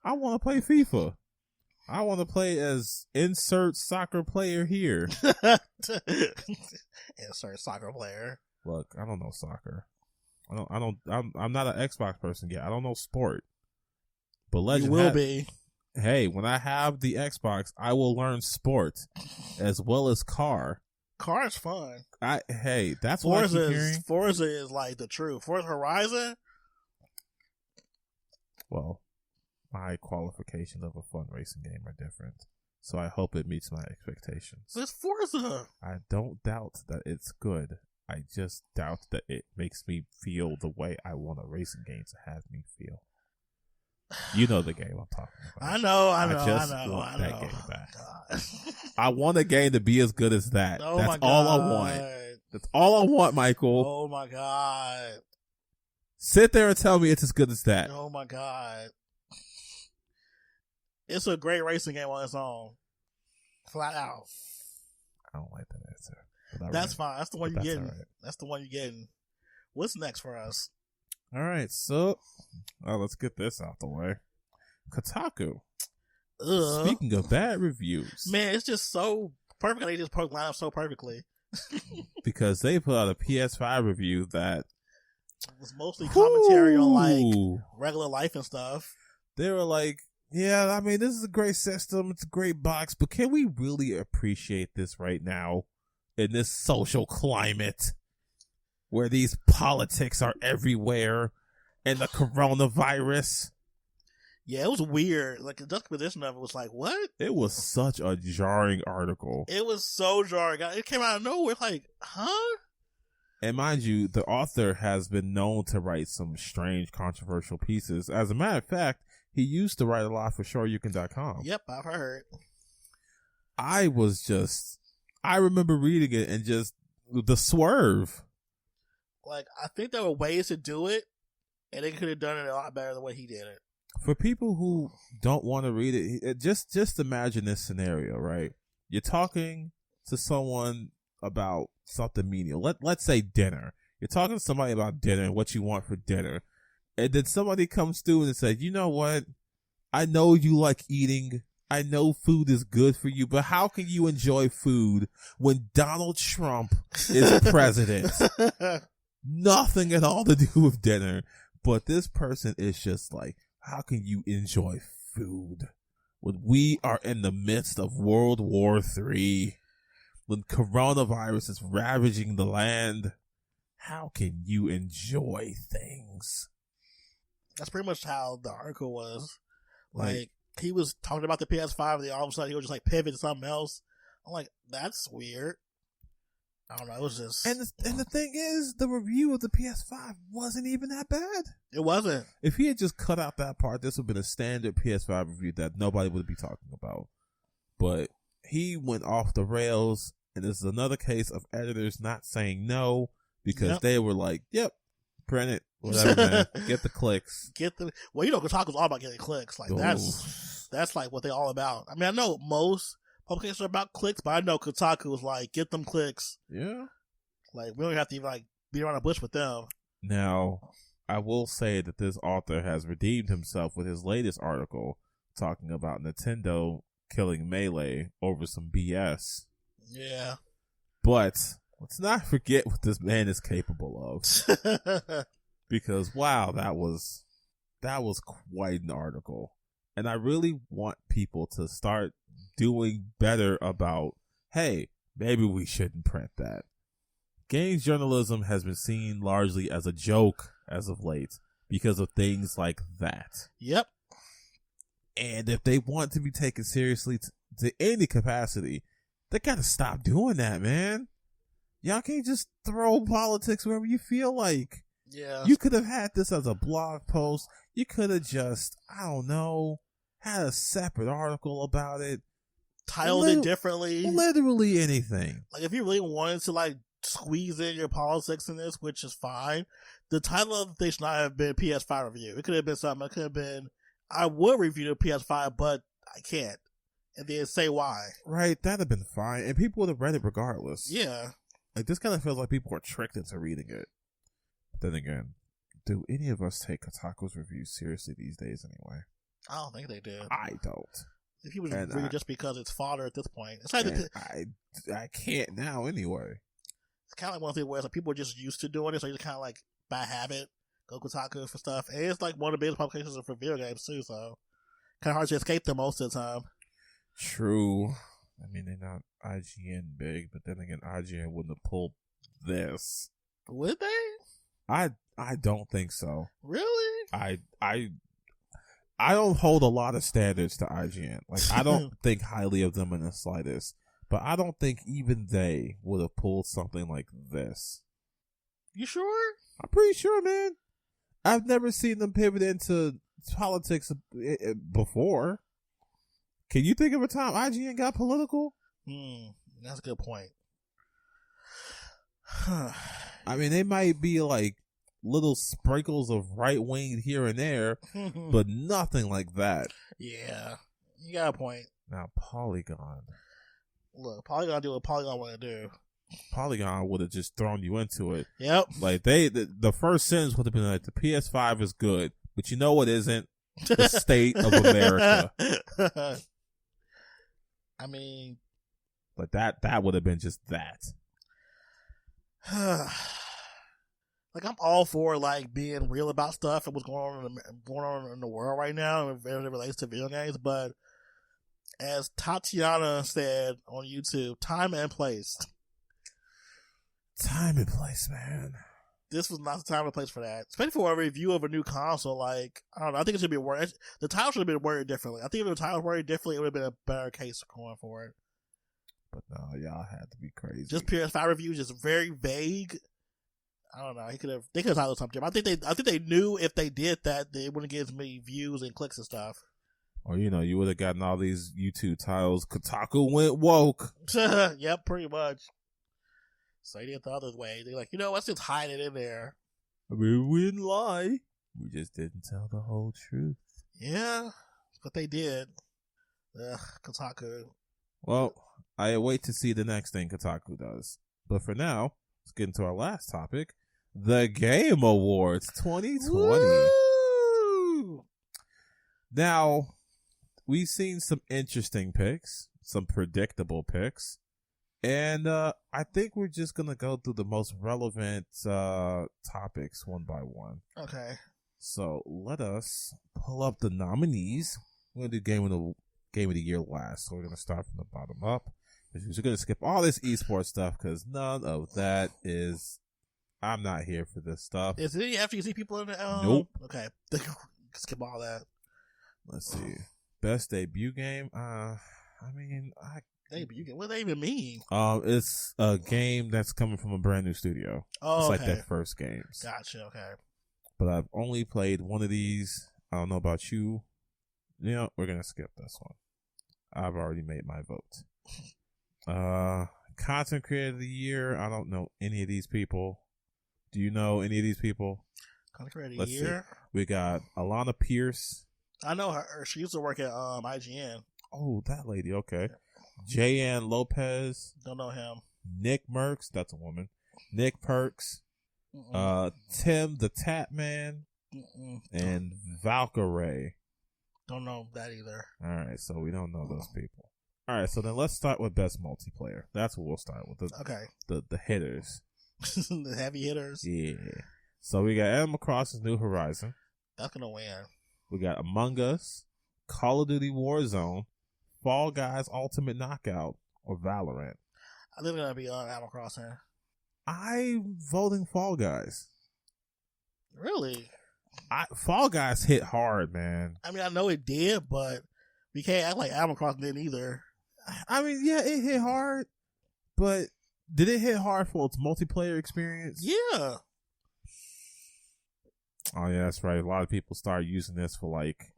I want to play FIFA. I want to play as insert soccer player here. Insert soccer player. Look, I don't know soccer. I'm not an Xbox person yet. I don't know sport. But Legend you will be. Hey, when I have the Xbox, I will learn sport as well as car. Car is fun. Hey, that's what I keep hearing. Forza is like the truth. Forza Horizon. Well, my qualifications of a fun racing game are different. So I hope it meets my expectations. It's Forza. I don't doubt that it's good. I just doubt that it makes me feel the way I want a racing game to have me feel. You know the game I'm talking about. I know. I want that game back. I want a game to be as good as that. Oh That's all I want. That's all I want, Michael. Oh my God. Sit there and tell me it's as good as that. Oh my God. It's a great racing game on its own. Flat out. I don't like that answer. That's fine. That's the one you're getting. Right. That's the one you're getting. What's next for us? All right, so let's get this out the way. Kotaku. Speaking of bad reviews, man, it's just so perfect. They just line up so perfectly because they put out a PS5 review that was mostly commentary on like regular life and stuff. They were like, "Yeah, I mean, this is a great system. It's a great box, but can we really appreciate this right now in this social climate?" Where these politics are everywhere and the coronavirus. Yeah, it was weird. Like, the juxtaposition of it was like, what? It was such a jarring article. It was so jarring. It came out of nowhere. Like, huh? And mind you, the author has been known to write some strange, controversial pieces. As a matter of fact, he used to write a lot for SureYouCan.com. Yep, I've heard. I remember reading it and just the swerve. Like, I think there were ways to do it, and they could have done it a lot better than the way he did it. For people who don't want to read it, just imagine this scenario, right? You're talking to someone about something menial. Let's say dinner. You're talking to somebody about dinner and what you want for dinner. And then somebody comes through and says, you know what? I know you like eating. I know food is good for you, but how can you enjoy food when Donald Trump is president? Nothing at all to do with dinner, but this person is just like, how can you enjoy food when we are in the midst of World War III, when coronavirus is ravaging the land? How can you enjoy things? That's pretty much how the article was. Like, he was talking about the PS5, and then all of a sudden he would just like pivot to something else. I'm like, that's weird. I don't know. It was just, and the thing is, the review of the PS5 wasn't even that bad. It wasn't. If he had just cut out that part, this would have been a standard PS5 review that nobody would be talking about. But he went off the rails, and this is another case of editors not saying no because they were like, "Yep, print it, whatever, man. Get the clicks, Well, you know, Kotaku's all about getting clicks. Like that's like what they're all about. I mean, I know most publications are about clicks, but I know Kotaku was like, get them clicks. Yeah. Like, we don't have to even like beat around the bush with them. Now, I will say that this author has redeemed himself with his latest article talking about Nintendo killing Melee over some BS. Yeah. But let's not forget what this man is capable of. Because wow, that was quite an article. And I really want people to start doing better about, hey, maybe we shouldn't print that. games journalism has been seen largely as a joke as of late because of things like that. Yep. And if they want to be taken seriously to any capacity, they got to stop doing that, man. Y'all can't just throw politics wherever you feel like. Yeah. You could have had this as a blog post. You could have just, I don't know, had a separate article about it. Titled it differently. Literally anything. Like, if you really wanted to, like, squeeze in your politics in this, which is fine, the title of the thing should not have been PS5 review. It could have been something. It could have been, I would review the PS5, but I can't. And then say why. Right, that'd have been fine. And people would have read it regardless. Yeah. Like, this kind of feels like people are tricked into reading it. But then again, do any of us take Kotaku's reviews seriously these days anyway? I don't think they do. I don't. If you would read it just because it's fodder at this point. It's like I can't now anyway. It's kind of like one thing where it's like people are just used to doing it, so you just kind of like by habit go Kotaku for stuff. And it's like one of the biggest publications for video games too, so kind of hard to escape them most of the time. True. I mean, they're not IGN big, but then again, IGN wouldn't have pulled this. Would they? I don't think so. Really? I don't hold a lot of standards to IGN. Like, I don't think highly of them in the slightest. But I don't think even they would have pulled something like this. You sure? I'm pretty sure, man. I've never seen them pivot into politics before. Can you think of a time IGN got political? That's a good point. I mean, they might be like little sprinkles of right wing here and there, but nothing like that. Yeah, you got a point. Now, Polygon. Look, Polygon do what Polygon want to do. Polygon would have just thrown you into it. Yep. Like, the first sentence would have been like, the PS5 is good, but you know what isn't? The state of America. I mean, but that would have been just that. Like, I'm all for like being real about stuff and what's going on in the world right now, and it relates to video games. But as Tatiana said on YouTube, time and place. Time and place, man. This was not the time and place for that. Especially for a review of a new console. Like, I don't know. I think it should be worded. The title should have been worded differently. I think if the title was worded differently, it would have been a better case going for it. But no, y'all had to be crazy. Just PS5 reviews, just very vague. I don't know. They could have titled something. I think they knew if they did that, they wouldn't get as many views and clicks and stuff. Or, you know, you would have gotten all these YouTube titles. Kotaku went woke. Yep, pretty much. So they did it the other way. They're like, you know, let's just hide it in there. I mean, we didn't lie. We just didn't tell the whole truth. Yeah, but they did. Kotaku. Well, I wait to see the next thing Kotaku does. But for now, let's get into our last topic. The Game Awards 2020. Woo! Now, we've seen some interesting picks, some predictable picks, and I think we're just going to go through the most relevant topics one by one. Okay. So let us pull up the nominees. We're going to do Game of the Year last, so we're going to start from the bottom up. We're going to skip all this esports stuff because none of that is... I'm not here for this stuff. Is it after you see people in the... Nope. Okay. Skip all that. Let's see. Best debut game? Debut game? What does that even mean? It's a game that's coming from a brand new studio. Oh, it's okay. like their first games. Gotcha, okay. But I've only played one of these. I don't know about you. Yeah, we're going to skip this one. I've already made my vote. Content Creator of the Year. I don't know any of these people. Do you know any of these people? Content Creator of the Year? See. We got Alana Pierce. I know her. She used to work at IGN. Oh, that lady. Okay. Jayan Lopez. Don't know him. Nick Merckx. That's a woman. Nick Perks. Tim the Tap Man. And Valkyrie. Don't know that either. All right, so we don't know those people. All right, so then let's start with best multiplayer. That's what we'll start with. The hitters. The heavy hitters. Yeah. So we got Animal Crossing New Horizon. That's gonna win. We got Among Us, Call of Duty Warzone, Fall Guys Ultimate Knockout, or Valorant. I think it's gonna be on Animal Crossing. I'm voting Fall Guys. Really? Fall Guys hit hard, man. I mean, I know it did, but we can't act like Animal Crossing didn't either. I mean, yeah, it hit hard, but did it hit hard for its multiplayer experience? Yeah. Oh, yeah, that's right. A lot of people started using this for like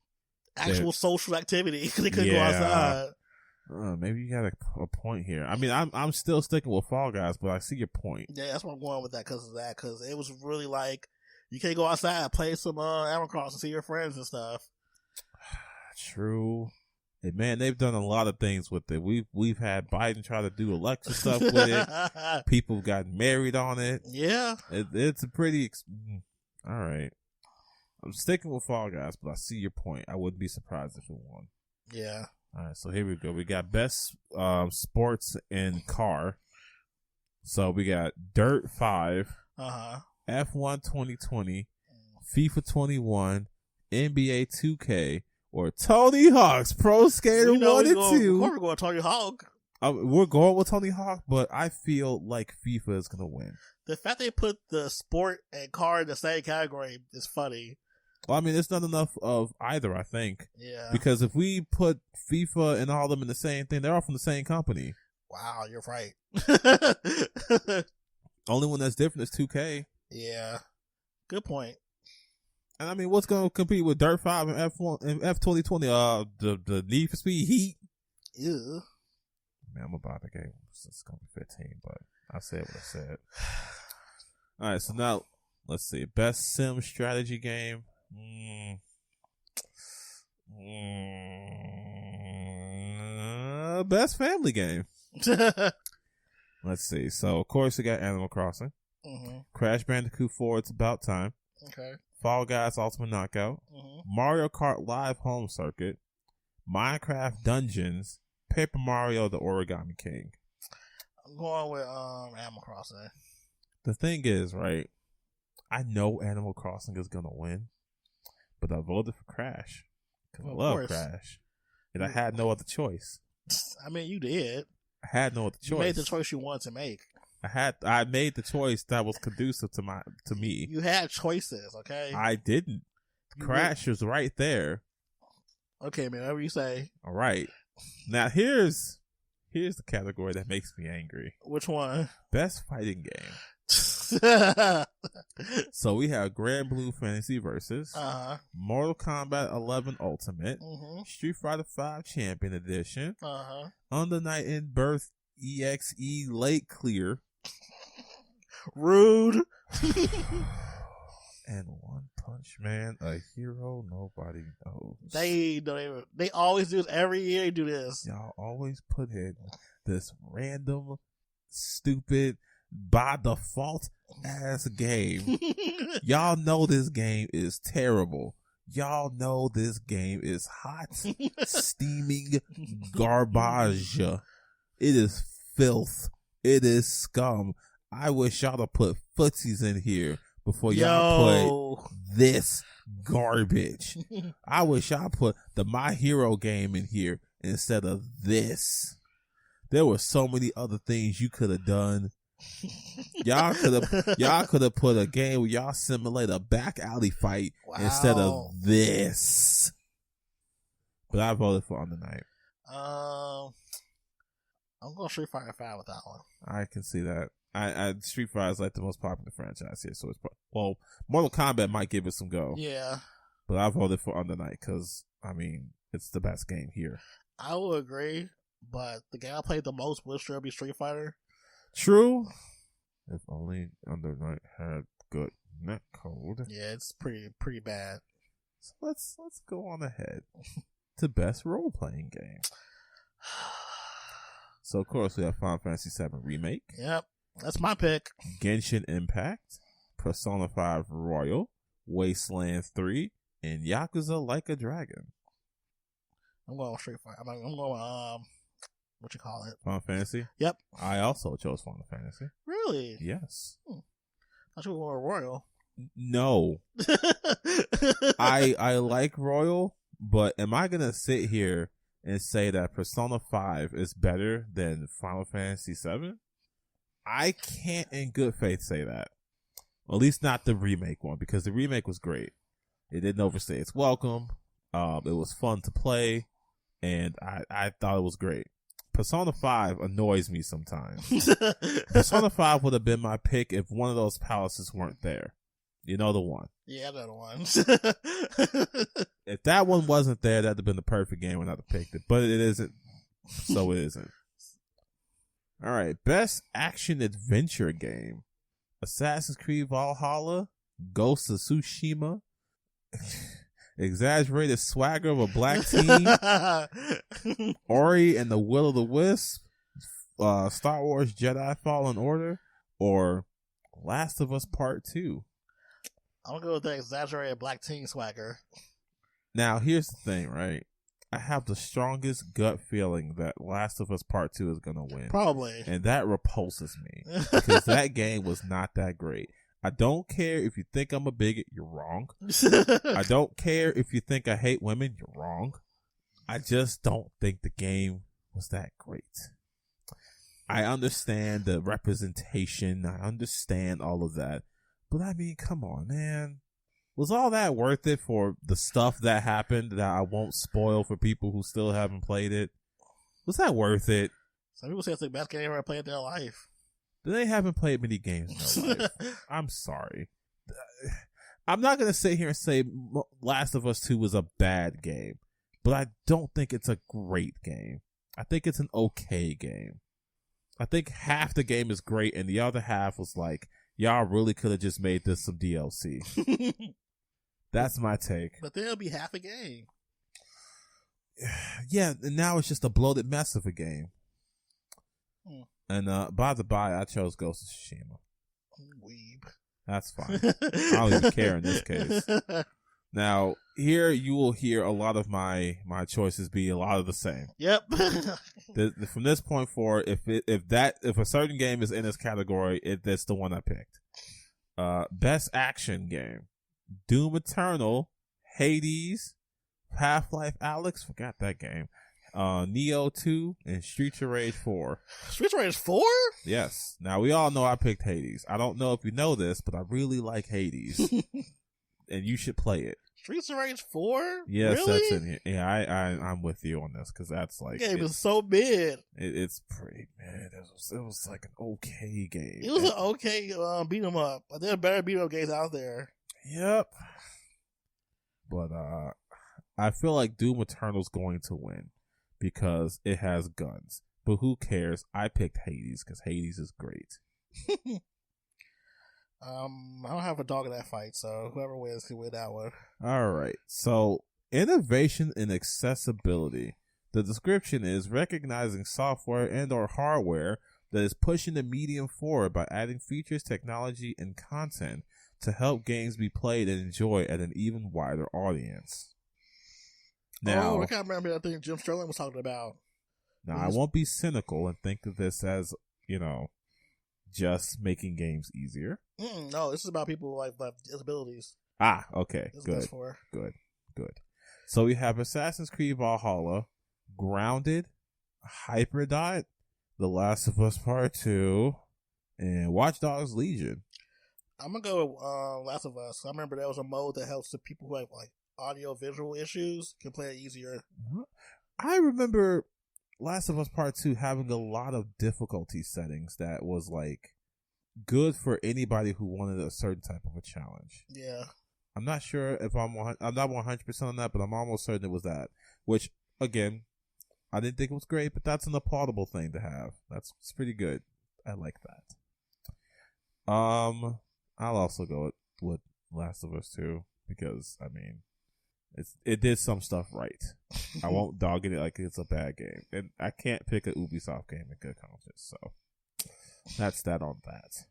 actual social activity. They couldn't go outside. Maybe you got a point here. I mean, I'm still sticking with Fall Guys, but I see your point. Yeah, that's where I'm going with that because of that. Because it was really like you can't go outside, play some Animal Crossing, see your friends and stuff. True. And man, they've done a lot of things with it. We've had Biden try to do election stuff with it. People got married on it. Yeah, it's a pretty. All right. I'm sticking with Fall Guys, but I see your point. I wouldn't be surprised if it won. Yeah. All right, so here we go. We got best sports and car. So we got Dirt 5, F1 2020, FIFA 21, NBA 2K, or Tony Hawk's Pro Skater 1 and 2. We're going Tony Hawk. We're going with Tony Hawk, but I feel like FIFA is going to win. The fact they put the sport and car in the same category is funny. Well, I mean, it's not enough of either, I think. Yeah. Because if we put FIFA and all of them in the same thing, they're all from the same company. Wow, you're right. Only one that's different is 2K. Yeah. Good point. And I mean, what's going to compete with Dirt 5 and F1 and F2020? The Need for Speed Heat. Ew. Man, I'm about the game since it's going to be 15, but I said what I said. All right, so now let's see. Best sim strategy game. Best family game. Let's see. So, of course, we got Animal Crossing. Crash Bandicoot 4, It's About Time. Okay. Fall Guys Ultimate Knockout. Mario Kart Live Home Circuit. Minecraft Dungeons. Paper Mario The Origami King. I'm going with Animal Crossing. The thing is, right, I know Animal Crossing is going to win, but I voted for Crash because I love Crash, and I had no other choice. I mean, you did. I had no other choice. You made the choice you wanted to make. I made the choice that was conducive to me. You had choices, okay? I didn't. Crash was right there. Okay, man, whatever you say. All right. Now here's the category that makes me angry. Which one? Best fighting game. So we have Grand Blue Fantasy Versus, Mortal Kombat 11 Ultimate, Street Fighter 5 Champion Edition, Under Night in Birth EXE Late Clear, Rude, and One Punch Man, a hero nobody knows. They always do this every year. They do this. Y'all always put in this random, stupid, by default ass game. Y'all know this game is terrible. Y'all know this game is hot, steaming garbage. It is filth. It is scum. I wish y'all to put footsies in here before y'all put this garbage. I wish y'all put the My Hero game in here instead of this. There were so many other things you could have done. Y'all could have put a game where y'all simulate a back alley fight instead of this. But I voted for Under Night. I'm going Street Fighter 5 with that one. I can see that. I Street Fighter is like the most popular franchise here, so it's Mortal Kombat might give it some go. Yeah, but I voted for Under Night because I mean it's the best game here. I would agree, but the game I played the most would sure be Street Fighter. True. If only Under Night had good net code. Yeah, it's pretty bad. So let's go on ahead to best role playing game. So of course we have Final Fantasy VII Remake. Yep, that's my pick. Genshin Impact, Persona 5 Royal, Wasteland 3, and Yakuza Like a Dragon. I'm going Street Fighter. I'm going what you call it? Final Fantasy? Yep. I also chose Final Fantasy. Really? Yes. I should go Royal. No. I like Royal, but am I gonna sit here and say that Persona 5 is better than Final Fantasy 7? I can't in good faith say that. At least not the remake one, because the remake was great. It didn't overstay its welcome. It was fun to play, and I thought it was great. Persona 5 annoys me sometimes. Persona 5 would have been my pick if one of those palaces weren't there. You know the one. Yeah, I know the ones. If that one wasn't there, that'd have been the perfect game when I'd have picked it. But it isn't. So it isn't. All right. Best action adventure game. Assassin's Creed Valhalla. Ghost of Tsushima. Exaggerated swagger of a black teen. Ori and the Will of the Wisp. Star Wars Jedi Fallen Order. Or Last of Us Part 2. I'm gonna go with the exaggerated black teen swagger. Now, here's the thing, right? I have the strongest gut feeling that Last of Us Part 2 is gonna win. Probably. And that repulses me. Because that game was not that great. I don't care if you think I'm a bigot, you're wrong. I don't care if you think I hate women, you're wrong. I just don't think the game was that great. I understand the representation. I understand all of that. But I mean, come on, man. Was all that worth it for the stuff that happened that I won't spoil for people who still haven't played it? Was that worth it? Some people say it's the best game ever played in their life. They haven't played many games in their life. I'm sorry. I'm not going to sit here and say Last of Us 2 was a bad game, but I don't think it's a great game. I think it's an okay game. I think half the game is great and the other half was like, y'all really could have just made this some DLC. That's my take. But then it'll be half a game. Yeah, and now it's just a bloated mess of a game. And by the by, I chose Ghost of Tsushima. Weeb. That's fine. I don't even care in this case. Now, here you will hear a lot of my choices be a lot of the same. Yep. From this point forward, if a certain game is in this category, that's the one I picked. Best action game: Doom Eternal, Hades, Half-Life Alyx, forgot that game. Neo 2 and Streets of Rage 4. Streets of Rage 4? Yes. Now we all know I picked Hades. I don't know if you know this, but I really like Hades. And you should play it. Streets of Rage 4? Yes, really? That's in here. Yeah, I'm with you on this because that's like the game is so big. It's pretty man. It was like an okay game. It was an okay beat 'em up. There are better beat 'em up games out there. Yep. But I feel like Doom Eternal's going to win because it has guns. But who cares? I picked Hades because Hades is great. I don't have a dog in that fight, so whoever wins can win that one. All right. So, innovation and accessibility. The description is recognizing software and or hardware that is pushing the medium forward by adding features, technology, and content to help games be played and enjoyed at an even wider audience. Now, I can't remember that thing Jim Sterling was talking about. Now, I won't be cynical and think of this as, just making games easier. No, this is about people with disabilities. Okay. Good. So we have Assassin's Creed Valhalla, Grounded, Hyperdot, The Last of Us Part 2, and Watch Dogs Legion. I'm going to go with Last of Us. I remember there was a mode that helps the people who have audio-visual issues can play it easier. I remember Last of Us Part 2 having a lot of difficulty settings that was good for anybody who wanted a certain type of a challenge. Yeah. I'm not sure if I'm not 100% on that, but I'm almost certain it was that. Which, again, I didn't think it was great, but that's an applaudable thing to have. It's pretty good. I like that. I'll also go with Last of Us 2 because, it did some stuff right. I won't dog it like it's a bad game. And I can't pick a Ubisoft game in good conscience, so that's that on that.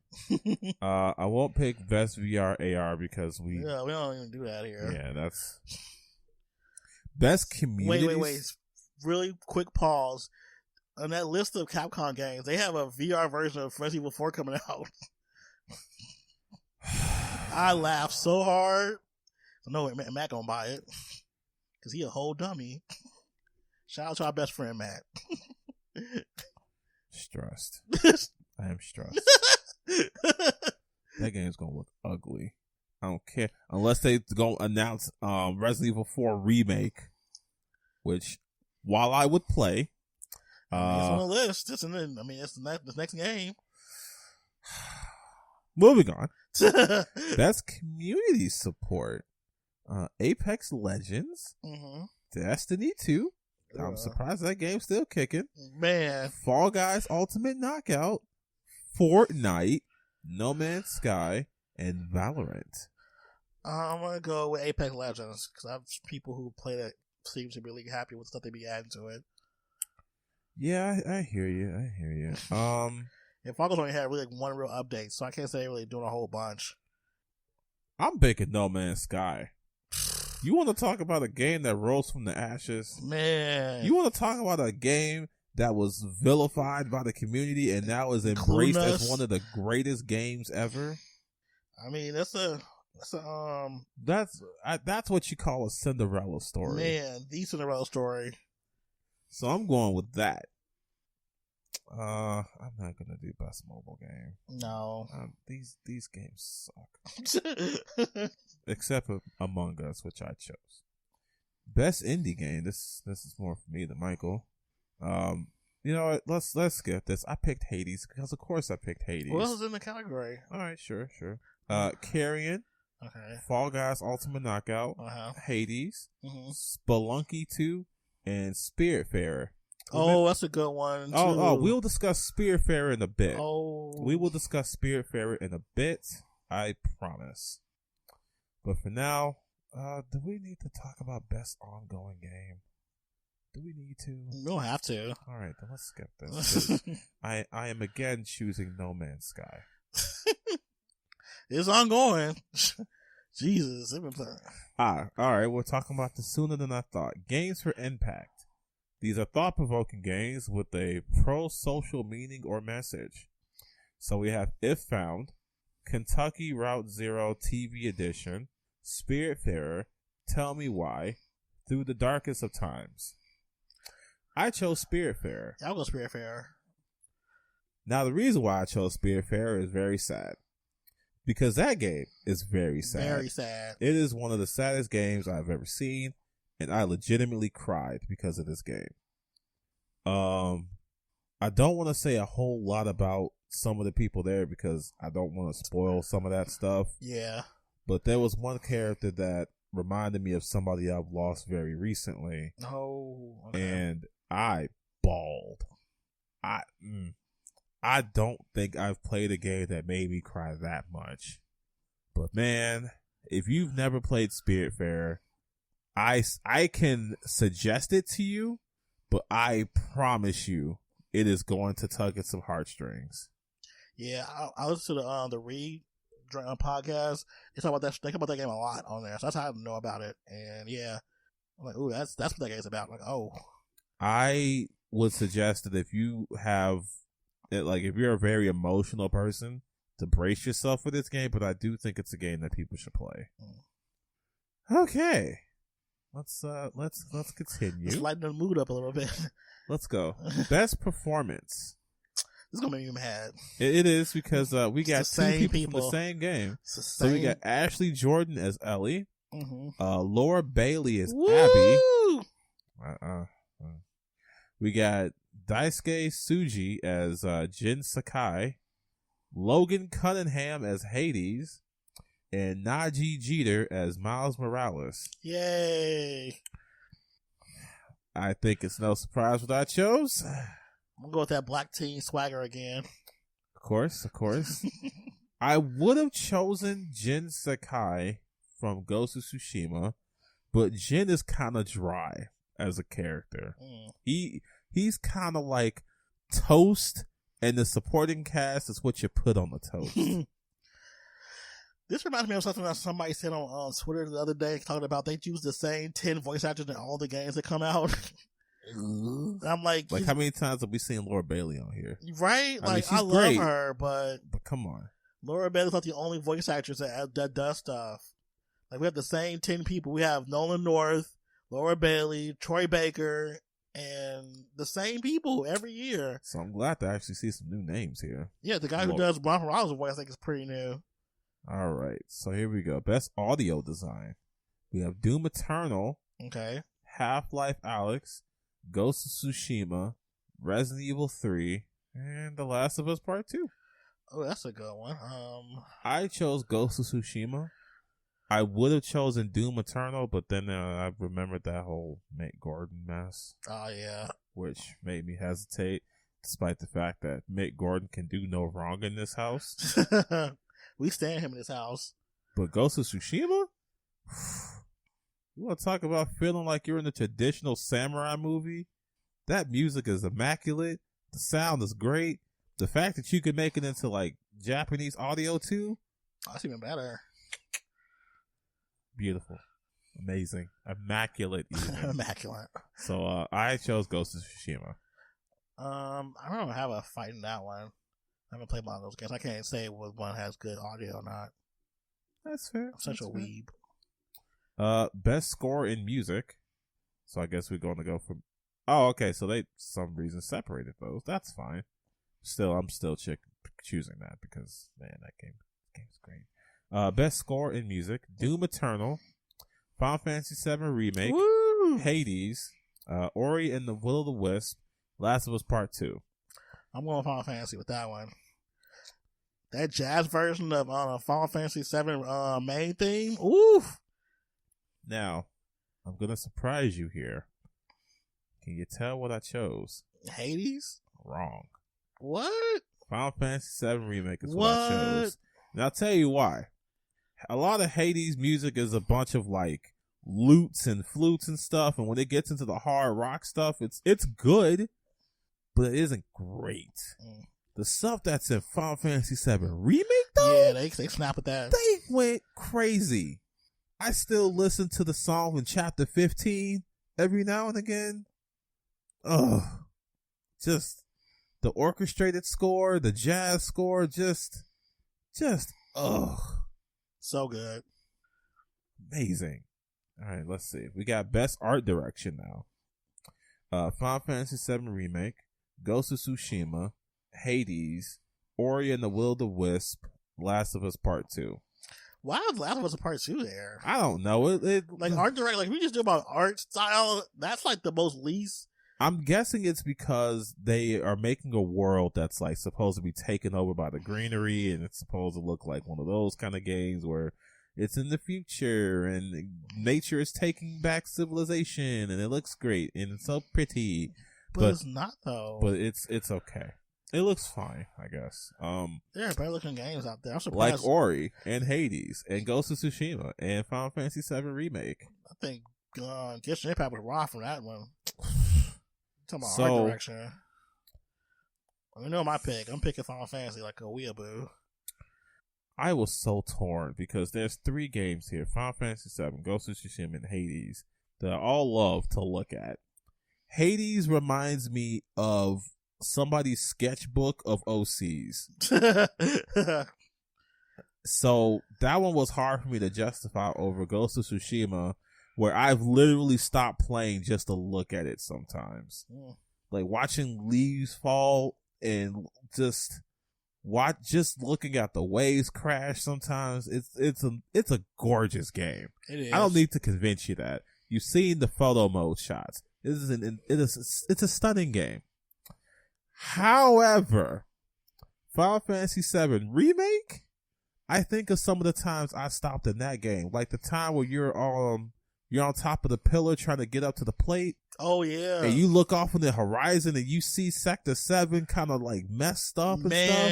I won't pick Best VR AR because we don't even do that here. Yeah, that's Best Community. Wait. Really quick pause. On that list of Capcom games, they have a VR version of Resident Evil 4 coming out. I laughed so hard. No, Matt gonna buy it because he a whole dummy. Shout out to our best friend Matt. Stressed. I I'm stressed. That game's gonna look ugly. I don't care unless they go announce Resident Evil 4 remake, which while I would play, it's on the list. It's the next game. Moving on. That's community support. Apex Legends, Destiny 2. I'm surprised that game's still kicking. Man, Fall Guys Ultimate Knockout, Fortnite, No Man's Sky, and Valorant. I'm gonna go with Apex Legends because I have people who play that seem to be really happy with stuff they be adding to it. Yeah, I hear you. If Fall Guys only had really one real update, so I can't say they're really doing a whole bunch. I'm picking No Man's Sky. You want to talk about a game that rose from the ashes? Man. You want to talk about a game that was vilified by the community and now is embraced as one of the greatest games ever? I mean, that's what you call a Cinderella story. Man, the Cinderella story. So I'm going with that. I'm not gonna do best mobile game. No, these games suck. Except for Among Us, which I chose. Best indie game. This is more for me than Michael. You know what? Let's skip this. I picked Hades because of course I picked Hades. What else is in the category? All right, sure. Carrion. Okay. Fall Guys Ultimate Knockout. Hades. Spelunky 2 and Spiritfarer. Oh, that's a good one, too. Oh, we'll discuss Spiritfarer in a bit. Oh. We will discuss Spiritfarer in a bit, I promise. But for now, do we need to talk about best ongoing game? Do we need to? We don't have to. All right, then let's skip this. I am again choosing No Man's Sky. It's ongoing. Jesus. All right, we're talking about this sooner than I thought. Games for Impact. These are thought-provoking games with a pro-social meaning or message. So we have If Found, Kentucky Route Zero TV Edition, Spiritfarer, Tell Me Why, Through the Darkest of Times. I chose Spiritfarer. I'll go Spiritfarer. Now, the reason why I chose Spiritfarer is very sad. Because that game is very sad. Very sad. It is one of the saddest games I've ever seen. And I legitimately cried because of this game. I don't want to say a whole lot about some of the people there because I don't want to spoil some of that stuff. Yeah. But there was one character that reminded me of somebody I've lost very recently. Oh. Okay. And I bawled. I don't think I've played a game that made me cry that much. But man, if you've never played Spiritfarer, I can suggest it to you, but I promise you it is going to tug at some heartstrings. Yeah, I listened to the Reed podcast. They talk about that game a lot on there, so that's how I know about it. And yeah, I'm like, ooh, that's what that game's about. I'm like, oh, I would suggest that if you have, if you're a very emotional person, to brace yourself for this game. But I do think it's a game that people should play. Okay. Let's continue. Let's lighten the mood up a little bit. Let's go. Best performance. This is gonna make me mad. It is because we got two people from the same game. So we got Ashley Jordan as Ellie, Laura Bailey as Woo! Abby. We got Daisuke Tsuji as Jin Sakai, Logan Cunningham as Hades, and Najee Jeter as Miles Morales. Yay! I think it's no surprise what I chose. I'm gonna go with that black teen swagger again. Of course. I would have chosen Jin Sakai from Ghost of Tsushima, but Jin is kind of dry as a character. He's kind of like toast, and the supporting cast is what you put on the toast. This reminds me of something that somebody said on Twitter the other day, talking about they use the same 10 voice actors in all the games that come out. I'm like how many times have we seen Laura Bailey on here? Right? I love great, her, but come on. Laura Bailey's not the only voice actress that does stuff. Like, we have the same 10 people. We have Nolan North, Laura Bailey, Troy Baker, and the same people every year. So I'm glad to actually see some new names here. Yeah, the guy who does Brian Morales' voice, I think, is pretty new. All right, so here we go. Best audio design. We have Doom Eternal. Okay. Half-Life Alyx, Ghost of Tsushima, Resident Evil 3, and The Last of Us Part 2. Oh, that's a good one. I chose Ghost of Tsushima. I would have chosen Doom Eternal, but then I remembered that whole Mick Gordon mess. Oh, yeah. Which made me hesitate, despite the fact that Mick Gordon can do no wrong in this house. We stand him in this house. But Ghost of Tsushima? You want to talk about feeling like you're in a traditional samurai movie? That music is immaculate. The sound is great. The fact that you can make it into like Japanese audio too. That's even better. Beautiful. Amazing. Immaculate even. Immaculate. So I chose Ghost of Tsushima. I don't have a fight in that one. I haven't played a lot of those games. I can't say what one has good audio or not. That's fair. I'm such a weeb. Best score in music. So I guess we're going to go for. Oh, okay. So they, some reason, separated those. That's fine. I'm still choosing that because man, that game's great. Best score in music: Doom Eternal, Final Fantasy VII Remake, Woo! Hades, Ori and the Will of the Wisp, Last of Us Part 2. I'm going Final Fantasy with that one. That jazz version of Final Fantasy VII main theme. Oof. Now, I'm gonna surprise you here. Can you tell what I chose? Hades? Wrong. What? Final Fantasy VII Remake is what I chose. And I'll tell you why. A lot of Hades music is a bunch of like lutes and flutes and stuff, and when it gets into the hard rock stuff, it's good, but it isn't great. The stuff that's in Final Fantasy VII Remake, though, yeah, they snap at that. They went crazy. I still listen to the song in Chapter 15 every now and again. Ugh. Just the orchestrated score, the jazz score, just ugh. So good. Amazing. All right, let's see. We got Best Art Direction now. Final Fantasy VII Remake, Ghost of Tsushima, Hades, Ori and the Will of the Wisp, Last of Us Part 2. Why was Last of Us Part 2 there? I don't know. It like art direct, like we just do about art style. That's like the most least. I'm guessing it's because they are making a world that's like supposed to be taken over by the greenery, and it's supposed to look like one of those kind of games where it's in the future and nature is taking back civilization, and it looks great and it's so pretty. But it's not though. But it's okay. It looks fine, I guess. There are better looking games out there. I'm surprised. Like Ori and Hades and Ghost of Tsushima and Final Fantasy VII Remake. I think Genshin Impact was raw from that one. Talking about art direction. You know my pick. I'm picking Final Fantasy like a weeaboo. I was so torn because there's 3 games here: Final Fantasy VII, Ghost of Tsushima, and Hades that I all love to look at. Hades reminds me of somebody's sketchbook of OCs. So that one was hard for me to justify over Ghost of Tsushima, where I've literally stopped playing just to look at it sometimes. Like watching leaves fall and just looking at the waves crash sometimes. It's a gorgeous game. It is. I don't need to convince you that. You've seen the photo mode shots. It's a stunning game. However, Final Fantasy VII Remake, I think of some of the times I stopped in that game, like the time where you're on top of the pillar trying to get up to the plate. Oh yeah, and you look off on the horizon and you see Sector 7 kind of like messed up and stuff.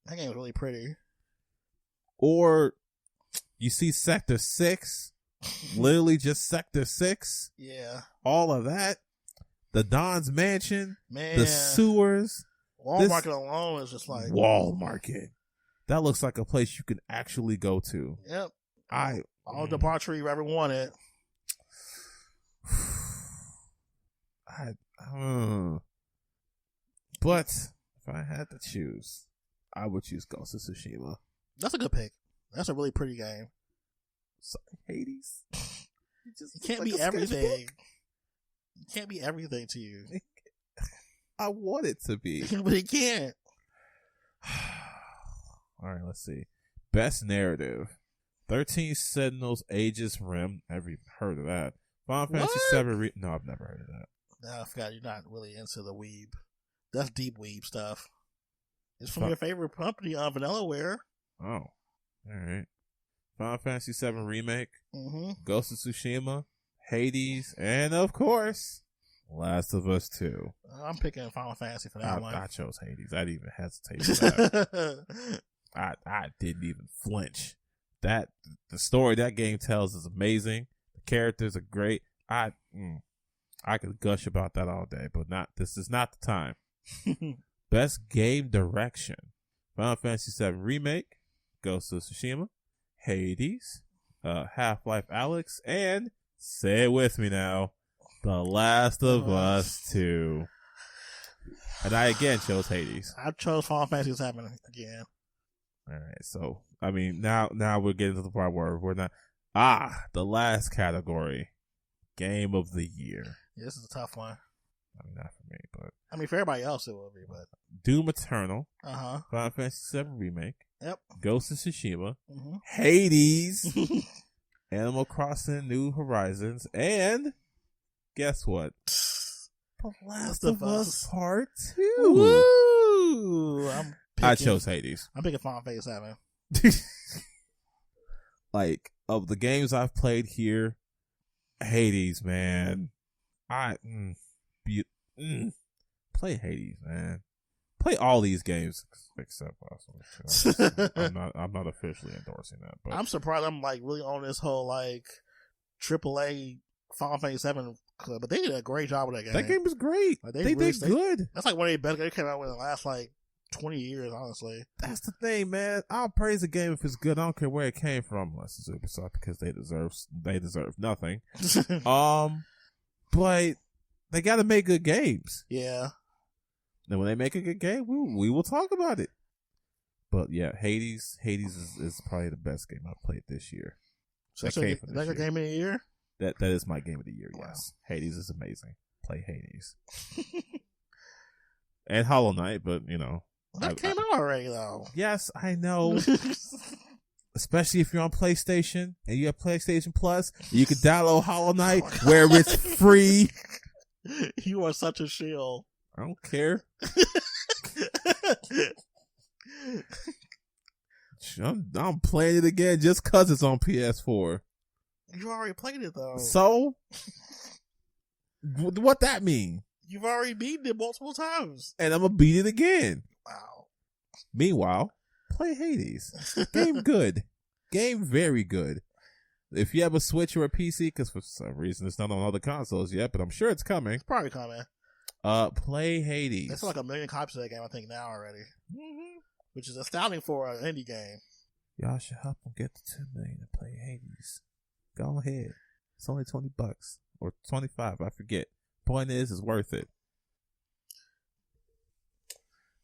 That game was really pretty. Or you see Sector 6, literally just Sector 6. Yeah, all of that. The Don's Mansion, the sewers. Wall Market alone is just like Wall Market. That looks like a place you can actually go to. Yep. All debauchery you ever wanted. But if I had to choose, I would choose Ghost of Tsushima. That's a good pick. That's a really pretty game. Sorry, Hades. You can't be everything. You can't be everything to you. I want it to be. But it can't. All right, let's see. Best narrative. 13 Sentinels, Aegis Rim. Never even heard of that. Final Fantasy VII. No, I've never heard of that. No, I forgot you're not really into the weeb. That's deep weeb stuff. It's from your favorite company, Vanillaware. Oh, all right. Final Fantasy VII Remake. Mm-hmm. Ghost of Tsushima. Hades. And, of course, Last of Us 2. I'm picking Final Fantasy for that one. I chose Hades. I didn't even hesitate for that. I didn't even flinch. The story that game tells is amazing. The characters are great. I could gush about that all day, but this is not the time. Best game direction. Final Fantasy VII Remake, Ghost of Tsushima, Hades, Half-Life Alyx, and, say it with me now, The Last of Us 2. And I again chose Hades. I chose Final Fantasy VII again. Alright, so, I mean, now we're getting to the part where we're not... the last category. Game of the Year. Yeah, this is a tough one. I mean, not for me, but... I mean, for everybody else it will be, but... Doom Eternal. Uh-huh. Final Fantasy VII Remake. Yep. Ghost of Tsushima. Mm-hmm. Hades. Animal Crossing New Horizons. And... guess what? The Last of Us Part 2. Woo! I chose Hades. I'm picking Final Fantasy VII. Like, of the games I've played here, Hades, man. Play Hades, man. Play all these games except possibly. I'm not officially endorsing that, but I'm surprised I'm like really on this whole like AAA Final Fantasy VII club, but they did a great job with that game. That game was great. Like, they did good. That's like one of the best games came out in the last like 20 years, honestly. That's the thing, man. I'll praise a game if it's good. I don't care where it came from, unless it's Ubisoft, because they deserve nothing. But they got to make good games. Yeah. And when they make a good game, we will talk about it. But yeah, Hades is probably the best game I've played this year. So that's your game of the year? That is my game of the year. Wow. Yes, Hades is amazing. Play Hades. And Hollow Knight, but you know. That came out already, though. Yes, I know. Especially if you're on PlayStation and you have PlayStation Plus, you can download Hollow Knight where it's free. You are such a shill. I don't care. I'm playing it again just because it's on PS4. You already played it, though. So? What that mean? You've already beaten it multiple times. And I'm going to beat it again. Wow. Meanwhile, play Hades. Game good. Game very good. If you have a Switch or a PC, because for some reason it's not on other consoles yet, but I'm sure it's coming. It's probably coming. Play Hades. There's like 1 million copies of that game, I think, now already. Mm-hmm. Which is astounding for an indie game. Y'all should help them get to 2 million to play Hades. Go ahead. It's only $20 or 25. I forget. Point is, it's worth it.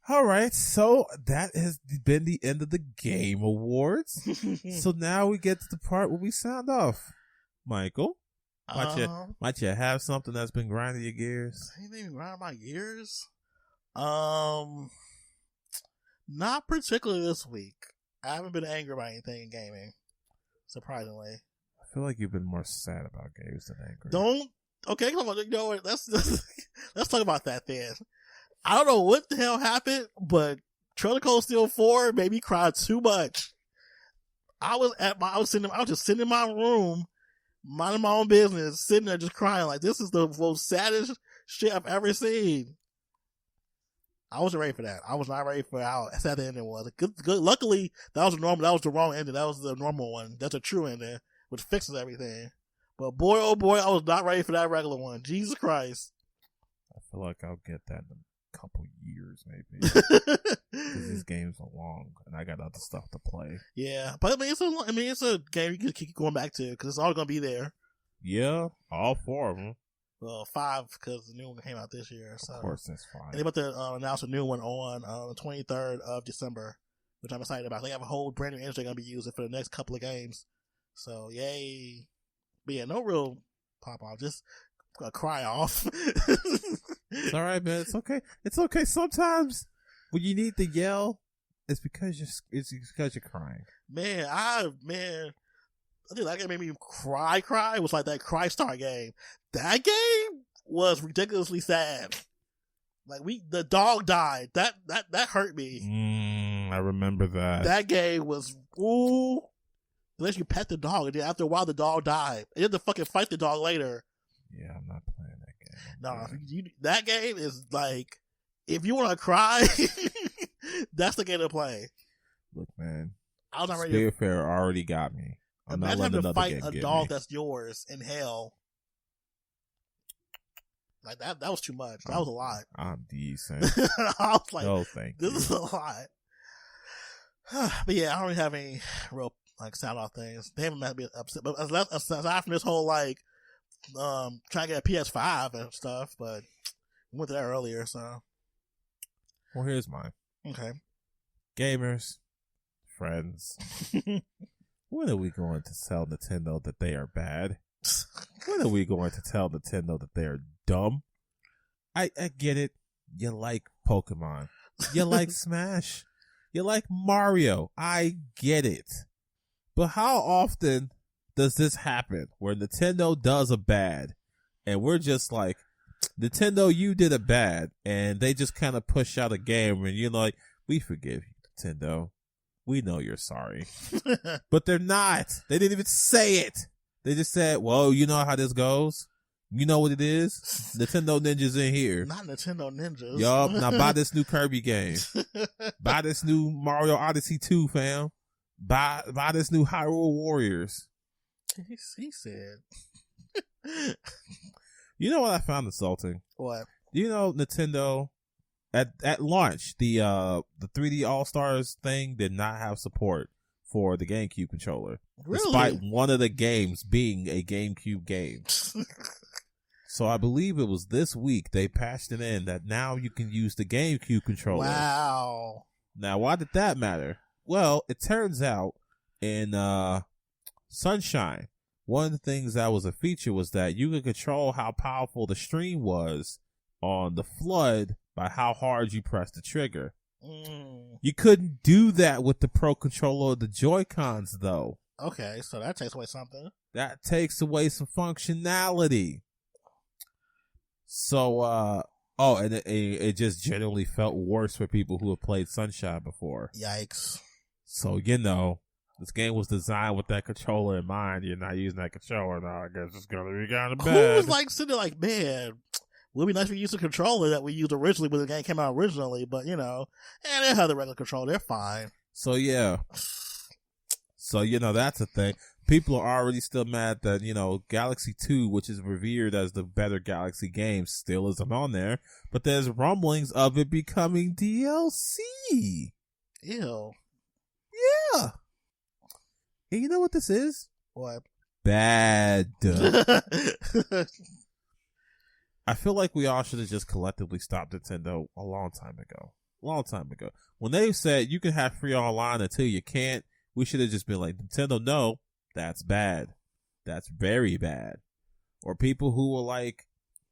All right, so that has been the end of the Game Awards. So now we get to the part where we sound off. Michael, might you have something that's been grinding your gears? Anything grinding my gears? Not particularly this week. I haven't been angry about anything in gaming, surprisingly. I feel like you've been more sad about games than angry. Okay, come on, you know what? Let's talk about that then. I don't know what the hell happened, but Trailer Cold Steel 4 made me cry too much. I was just sitting in my room, minding my own business, sitting there just crying like this is the most saddest shit I've ever seen. I wasn't ready for that. I was not ready for how sad the ending was. Good. Luckily, that was the wrong ending. That was the normal one. That's a true ending, which fixes everything. But boy, oh boy, I was not ready for that regular one. Jesus Christ. I feel like I'll get that in a couple years, maybe. Because these games are long, and I got other stuff to play. Yeah, but I mean, it's a game you can keep going back to because it's all gonna be there. Yeah, all 4 of them. Well, 5 because the new one came out this year. So. Of course, that's 5. And they're about to announce a new one on the 23rd of December, which I'm excited about. They have a whole brand new engine they're gonna be using for the next couple of games. So, yay! But yeah, no real pop off, just a cry off. It's all right, man. It's okay. It's okay. Sometimes when you need to yell, it's because you're crying. Man, I think that game made me cry. It was like that Cry Star game. That game was ridiculously sad. Like the dog died. That hurt me. I remember that. That game was unless you pet the dog, and then after a while the dog died. And you have to fucking fight the dog later. Yeah, I'm not playing that game. No, that game is like, if you want to cry, that's the game to play. Look, man, I was not ready. Spiritfarer already got me. I'm not letting another fight game a get dog me. that's yours in hell. Like that was too much. That was a lot. I'm decent. I was like, no, thank you. This is a lot. But yeah, I don't really have any real like sound off things. They haven't made me upset. But aside from this whole like trying to get a PS5 and stuff, but we went to that earlier, so. Well, here's mine. Okay. Gamers, friends, when are we going to tell Nintendo that they are bad? When are we going to tell Nintendo that they are dumb? I get it. You like Pokemon. You like Smash. You like Mario. I get it. But how often does this happen where Nintendo does a bad and we're just like, Nintendo, you did a bad, and they just kind of push out a game and you're like, we forgive you, Nintendo. We know you're sorry. But they're not. They didn't even say it. They just said, well, you know how this goes? You know what it is? Nintendo Ninjas in here. Not Nintendo Ninjas. Yup. Now buy this new Kirby game. Buy this new Mario Odyssey 2, fam. Buy this new Hyrule Warriors. He said. You know what I found insulting? What? You know, Nintendo at launch, the 3D All-Stars thing did not have support for the GameCube controller. Really? Despite one of the games being a GameCube game. So I believe it was this week they patched it in that now you can use the GameCube controller. Wow. Now, why did that matter? Well, it turns out in Sunshine, one of the things that was a feature was that you could control how powerful the stream was on the Flood by how hard you press the trigger. You couldn't do that with the Pro Controller or the Joy-Cons, though. Okay, so that takes away something. That takes away some functionality. So, and it just generally felt worse for people who have played Sunshine before. Yikes. So, this game was designed with that controller in mind. You're not using that controller now. I guess it's going to be kind of bad. Who was like sitting there like, man, would be nice if we used a controller that we used originally when the game came out originally, but they have the regular controller. They're fine. So, yeah. So, that's a thing. People are already still mad that, Galaxy 2, which is revered as the better Galaxy game, still isn't on there. But there's rumblings of it becoming DLC. Ew. Yeah. And you know what this is? What? Bad. I feel like we all should have just collectively stopped Nintendo a long time ago. When they said you can have free online until you can't, we should have just been like, Nintendo, no, that's bad. That's very bad. Or people who were like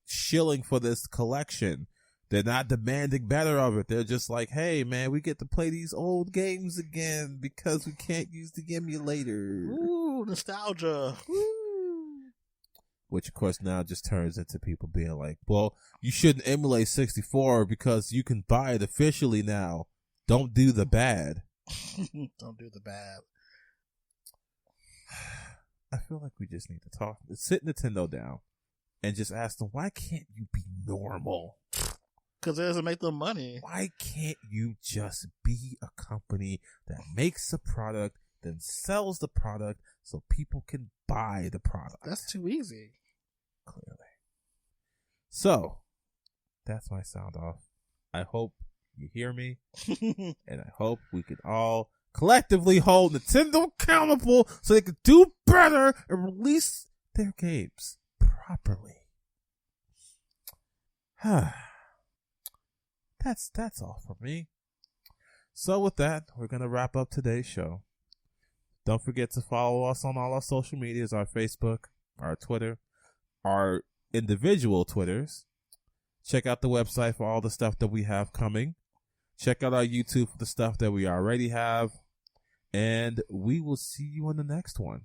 shilling for this collection. They're not demanding better of it. They're just like, hey, man, we get to play these old games again because we can't use the emulator. Ooh, nostalgia. Woo. Which, of course, now just turns into people being like, well, you shouldn't emulate 64 because you can buy it officially now. Don't do the bad. Don't do the bad. I feel like we just need to talk. Sit Nintendo down and just ask them, why can't you be normal? Because it doesn't make them money. Why can't you just be a company that makes a product, then sells the product so people can buy the product? That's too easy. Clearly. So, that's my sound off. I hope you hear me. And I hope we can all collectively hold Nintendo accountable so they can do better and release their games properly. That's all for me. So with that, we're going to wrap up today's show. Don't forget to follow us on all our social medias, our Facebook, our Twitter, our individual Twitters. Check out the website for all the stuff that we have coming. Check out our YouTube for the stuff that we already have. And we will see you on the next one.